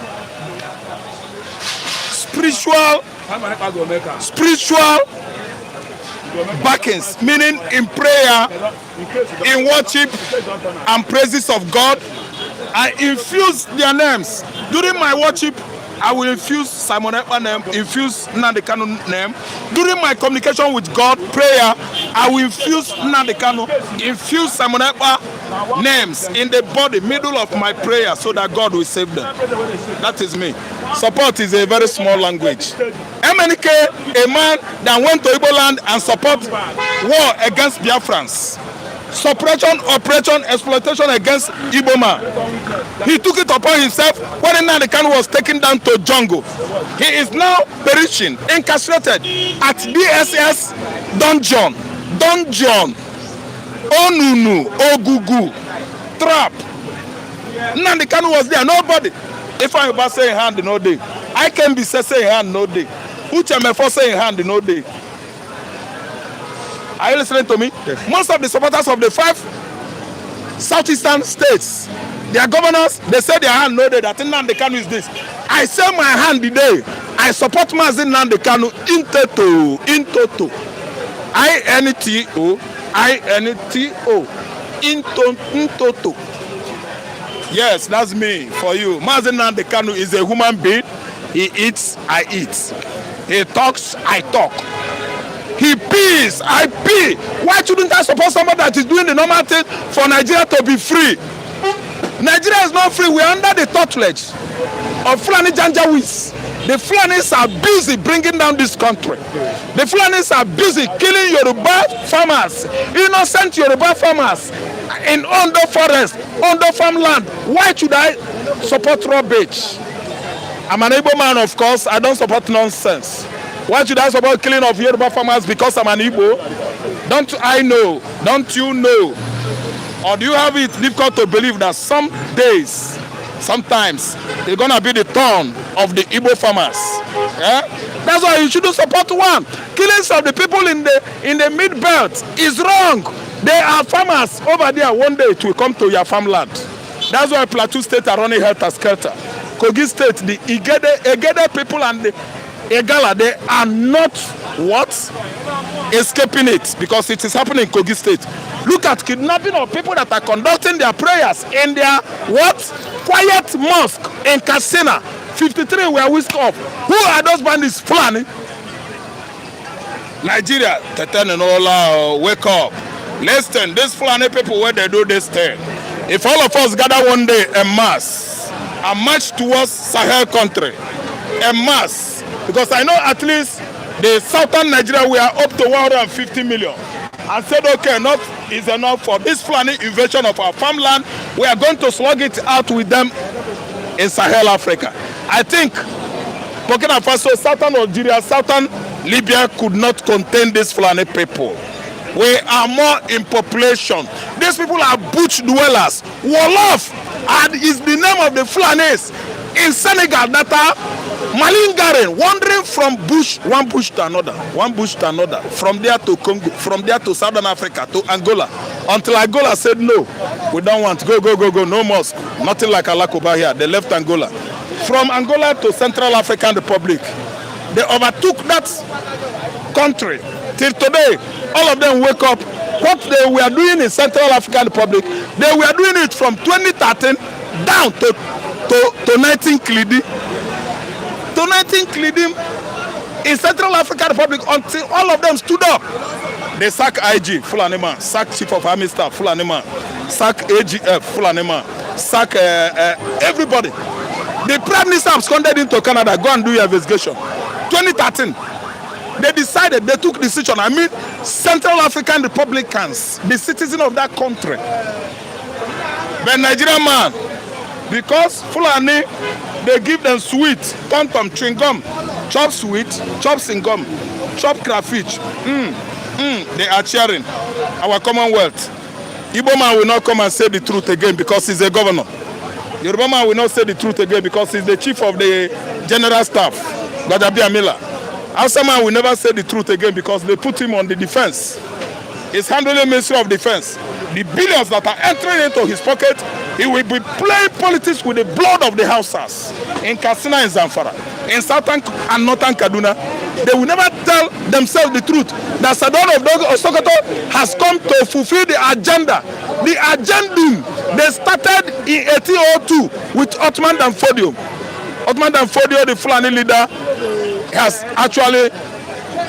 S5: spiritual backings, meaning in prayer, in worship and praises of God. I infuse their names. During my worship, I will infuse Simon Ekpa name, infuse Nnamdi Kanu name. During my communication with God, prayer, I will infuse Nnamdi Kanu, infuse Simon Ekpa names in the body, middle of my prayer, so that God will save them. That is me. Support is a very small language. MNK, a man that went to Igbo land and support war against Biafrans. Suppression, oppression, exploitation against Igbo man. He took it upon himself when Nnamdi Kanu was taken down to jungle. He is now perishing, incarcerated at DSS dungeon, Onunu, Ogugu, trap. Nnamdi Kanu was there, nobody. If I'm about saying hand, no day. I can be saying hand, no day. Uchemefo saying hand, no day. Are you listening to me? Yes. Most of the supporters of the 5 southeastern states, their governors, they say their hand no day, that Nnamdi Kanu is this. I say my hand the day. I support Mazi Nnamdi Kanu in toto. In toto. Yes, that's me for you. Mazi Nnamdi Kanu is a human being. He eats, I eat. He talks, I talk. He pees, I pee. Why shouldn't I support somebody that is doing the normal thing for Nigeria to be free? Nigeria is not free. We are under the tutelage of Fulani Janjaweeds. The Fulanis are busy bringing down this country. The Fulanis are busy killing Yoruba farmers, innocent Yoruba farmers in Ondo forest, Ondo farmland. Why should I support rubbish? I'm an Igbo man, of course. I don't support nonsense. Why should I support killing of Yoruba farmers because I'm an Igbo? Don't I know? Don't you know? Or do you have it difficult to believe that some days, sometimes, they're going to be the turn of the Igbo farmers? Yeah? That's why you shouldn't support one. Killings of the people in the mid-belt is wrong. There are farmers over there. One day it will come to your farmland. That's why Plateau State are running helter-skelter. Kogi State, the Egede people and the Egala, they are not escaping it, because it is happening in Kogi State. Look at kidnapping of people that are conducting their prayers in their quiet mosque in Katsina. 53 were whisked off. Who are those bandits planning? Nigeria, Tetenola, wake up. Listen, these Fulani people, where they do this thing. If all of us gather one day en masse and march towards Sahel country, en masse, because I know at least the southern Nigeria, we are up to 150 million. And said, okay, enough is enough for this Fulani invasion of our farmland. We are going to slug it out with them in Sahel Africa. I think Burkina Faso, southern Algeria, southern Libya could not contain these Fulani people. We are more in population. These people are bush dwellers. Wolof is the name of the Fulanis in Senegal that are malingering, wandering from one bush to another, from there to Congo, from there to Southern Africa, to Angola, until Angola said no, we don't want, go, no mosque, nothing like Alakoba here. They left Angola. from Angola to Central African Republic. They overtook that country. Till today, all of them wake up. What they were doing in Central African Republic, they were doing it from 2013 down to 19 Klidi. To 19 Klidi in Central African Republic until all of them stood up. They sack IG, Fulani man, sack Chief of Army Staff, Fulani man, sack AGF, Fulani man, sack everybody. The Prime Minister absconded into Canada, go and do your investigation. 2013, they decided, they took decision. I mean, Central African Republicans, the citizen of that country, the Nigerian man, because Fulani, they give them sweet, tom-tom, chewing gum, chop sweet, chop singum, chop crayfish. They are cheering our Commonwealth. Igbo man will not come and say the truth again because he's a governor. Yoruba man will not say the truth again because he's the chief of the general staff, Gadabi Amila. Hausa man will never say the truth again because they put him on the defense. He's handling Ministry of Defense. The billions that are entering into his pocket, he will be playing politics with the blood of the Hausas in Katsina and Zamfara, in Southern and Northern Kaduna. They will never tell themselves the truth that Sadon of Sokoto has come to fulfill the agenda. The agenda they started in 1802 with Ottoman Dan Fodio. Ottoman Dan Fodio, the Fulani leader, has actually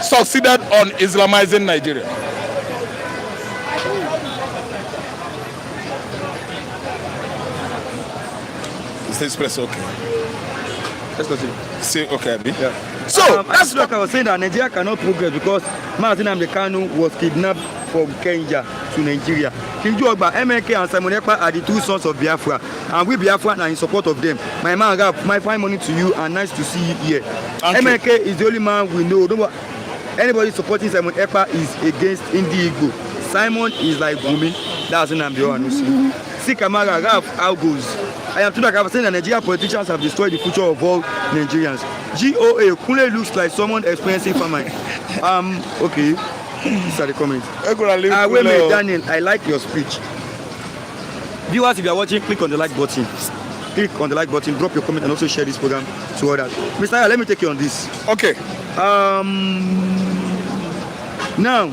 S5: succeeded on Islamizing Nigeria. Is this place okay?
S2: Let's continue.
S5: See, okay, Abi?
S2: Yeah.
S5: So,
S2: that's like I was saying that Nigeria cannot progress because Martin Amdekanu was kidnapped from Kenya to Nigeria. Kinju Ogba, MNK and Simon Ekpa are the two sons of Biafra, and we Biafra are in support of them. My man Rap, my fine morning to you and nice to see you here. MNK is the only man we know. Anybody supporting Simon Ekpa is against Indigo. Simon is like Gumi. That's what I'm doing. See Kamara, Rap, how goes? I am saying that Nigerian politicians have destroyed the future of all Nigerians. GOA, Kule looks like someone experiencing famine. Okay. These are the comments. Daniel, I like your speech. Viewers, if you are watching, click on the like button. Click on the like button, drop your comment, and also share this program to others. Mr. Aya, let me take you on this.
S5: Okay.
S2: Now,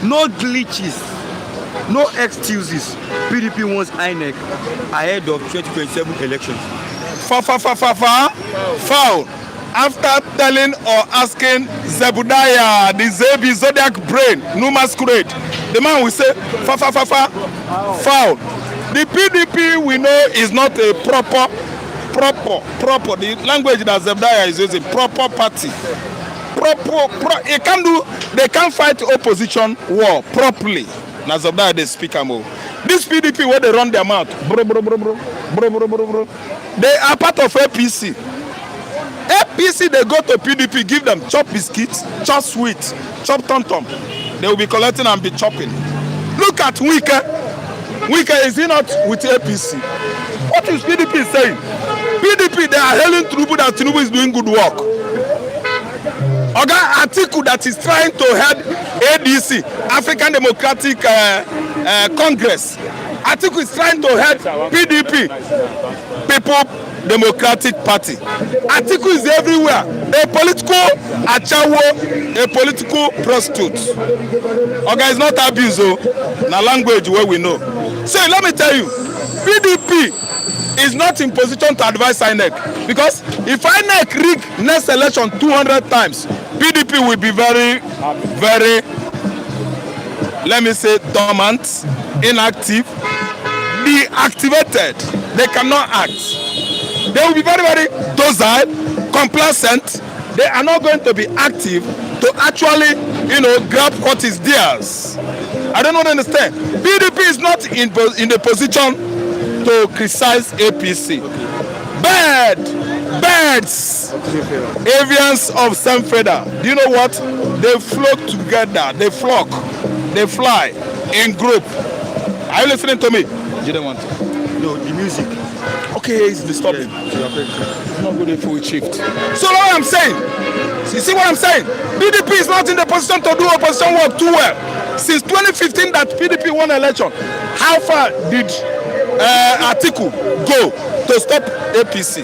S2: no glitches, no excuses. PDP wants INEC ahead of 2027 elections.
S5: Foul. After telling or asking Zebudaya, the Zebi Zodiac brain, no masquerade, the man will say, foul. The PDP we know is not a proper, the language that Zebudaya is using, proper party. They can't fight opposition war properly. Now Zebudaya, they speak more. This PDP, where they run their mouth, they are part of APC. APC, they go to PDP, give them chop biscuits, chop sweet, chop tom-tom. They will be collecting and be chopping. Look at Wike. Wike, is he not with APC? What is PDP saying? PDP, they are hailing Tinubu that Tinubu is doing good work. Oga Atiku that is trying to head ADC, African Democratic Congress. Atiku is trying to head PDP, People Democratic Party. Atiku is everywhere. A political achawo, a political prostitute. Oga is not abuse, na language where we know. So let me tell you, PDP is not in position to advise INEC, because if INEC rig next election 200 times, PDP will be very, let me say, dormant, inactive, deactivated. They cannot act. They will be very docile, complacent. They are not going to be active to actually, grab what is theirs. I don't understand. PDP is not in the position to criticize APC. Birds, avians of same feather. Do you know what? They flock together. They flock. They fly in group. Are you listening to me? You don't want to.
S2: No, the music.
S5: Okay, it's disturbing. It's not good if we shift. So what I'm saying, you see what I'm saying? PDP is not in the position to do opposition work too well. Since 2015 that PDP won election, how far did Atiku go to stop APC.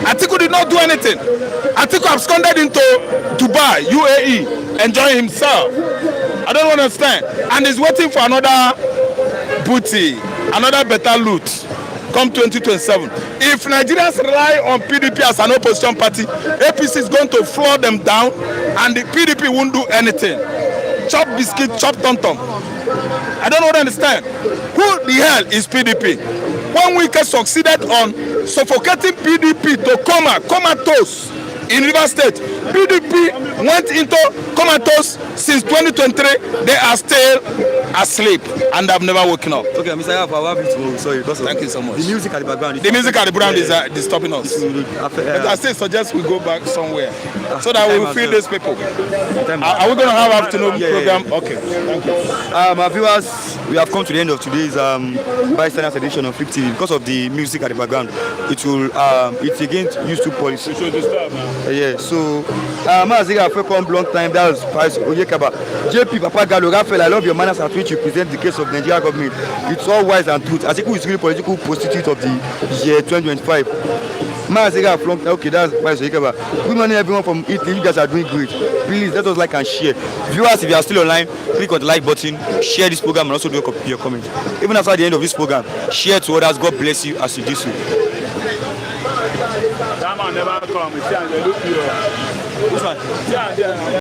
S5: Atiku did not do anything. Atiku absconded into Dubai, UAE, enjoying himself. I don't understand. And he's waiting for another booty, another better loot come 2027. If Nigerians rely on PDP as an opposition party, APC is going to floor them down and the PDP won't do anything. Chop biscuit, chop tom-tom. I don't understand. Who the hell is PDP? When we succeeded on suffocating PDP to comatose in River State, PDP went into comatose since 2023. They are still asleep and have never woken up.
S2: Okay, Mr. Yaf, sorry.
S5: Thank you so much.
S2: The music at the background.
S5: The music at the background is disturbing us. But I still suggest we go back somewhere so that we will feel these people. Are we going to have afternoon program? Okay. Thank you.
S2: Our viewers, we have come to the end of today's bystanders edition of Flip TV. Because of the music at the background, it's against YouTube policy.
S3: We should disturb now.
S2: Yeah, so Maziga for come long time. That was Price Oyekaba. JP Papa Gallo Raphael, I love your manners at which you present the case of Nigerian government. It's all wise and truth. Atiku is really political prostitute of the year 2025. Maziga from okay, that's Price Oyekaba. Good morning, everyone from Italy. You guys are doing great. Please let us like and share. Viewers, if you are still online, click on the like button, share this program, and also do your comment. Even after the end of this program, share to others. God bless you as you do so.
S3: That man never come. Which one?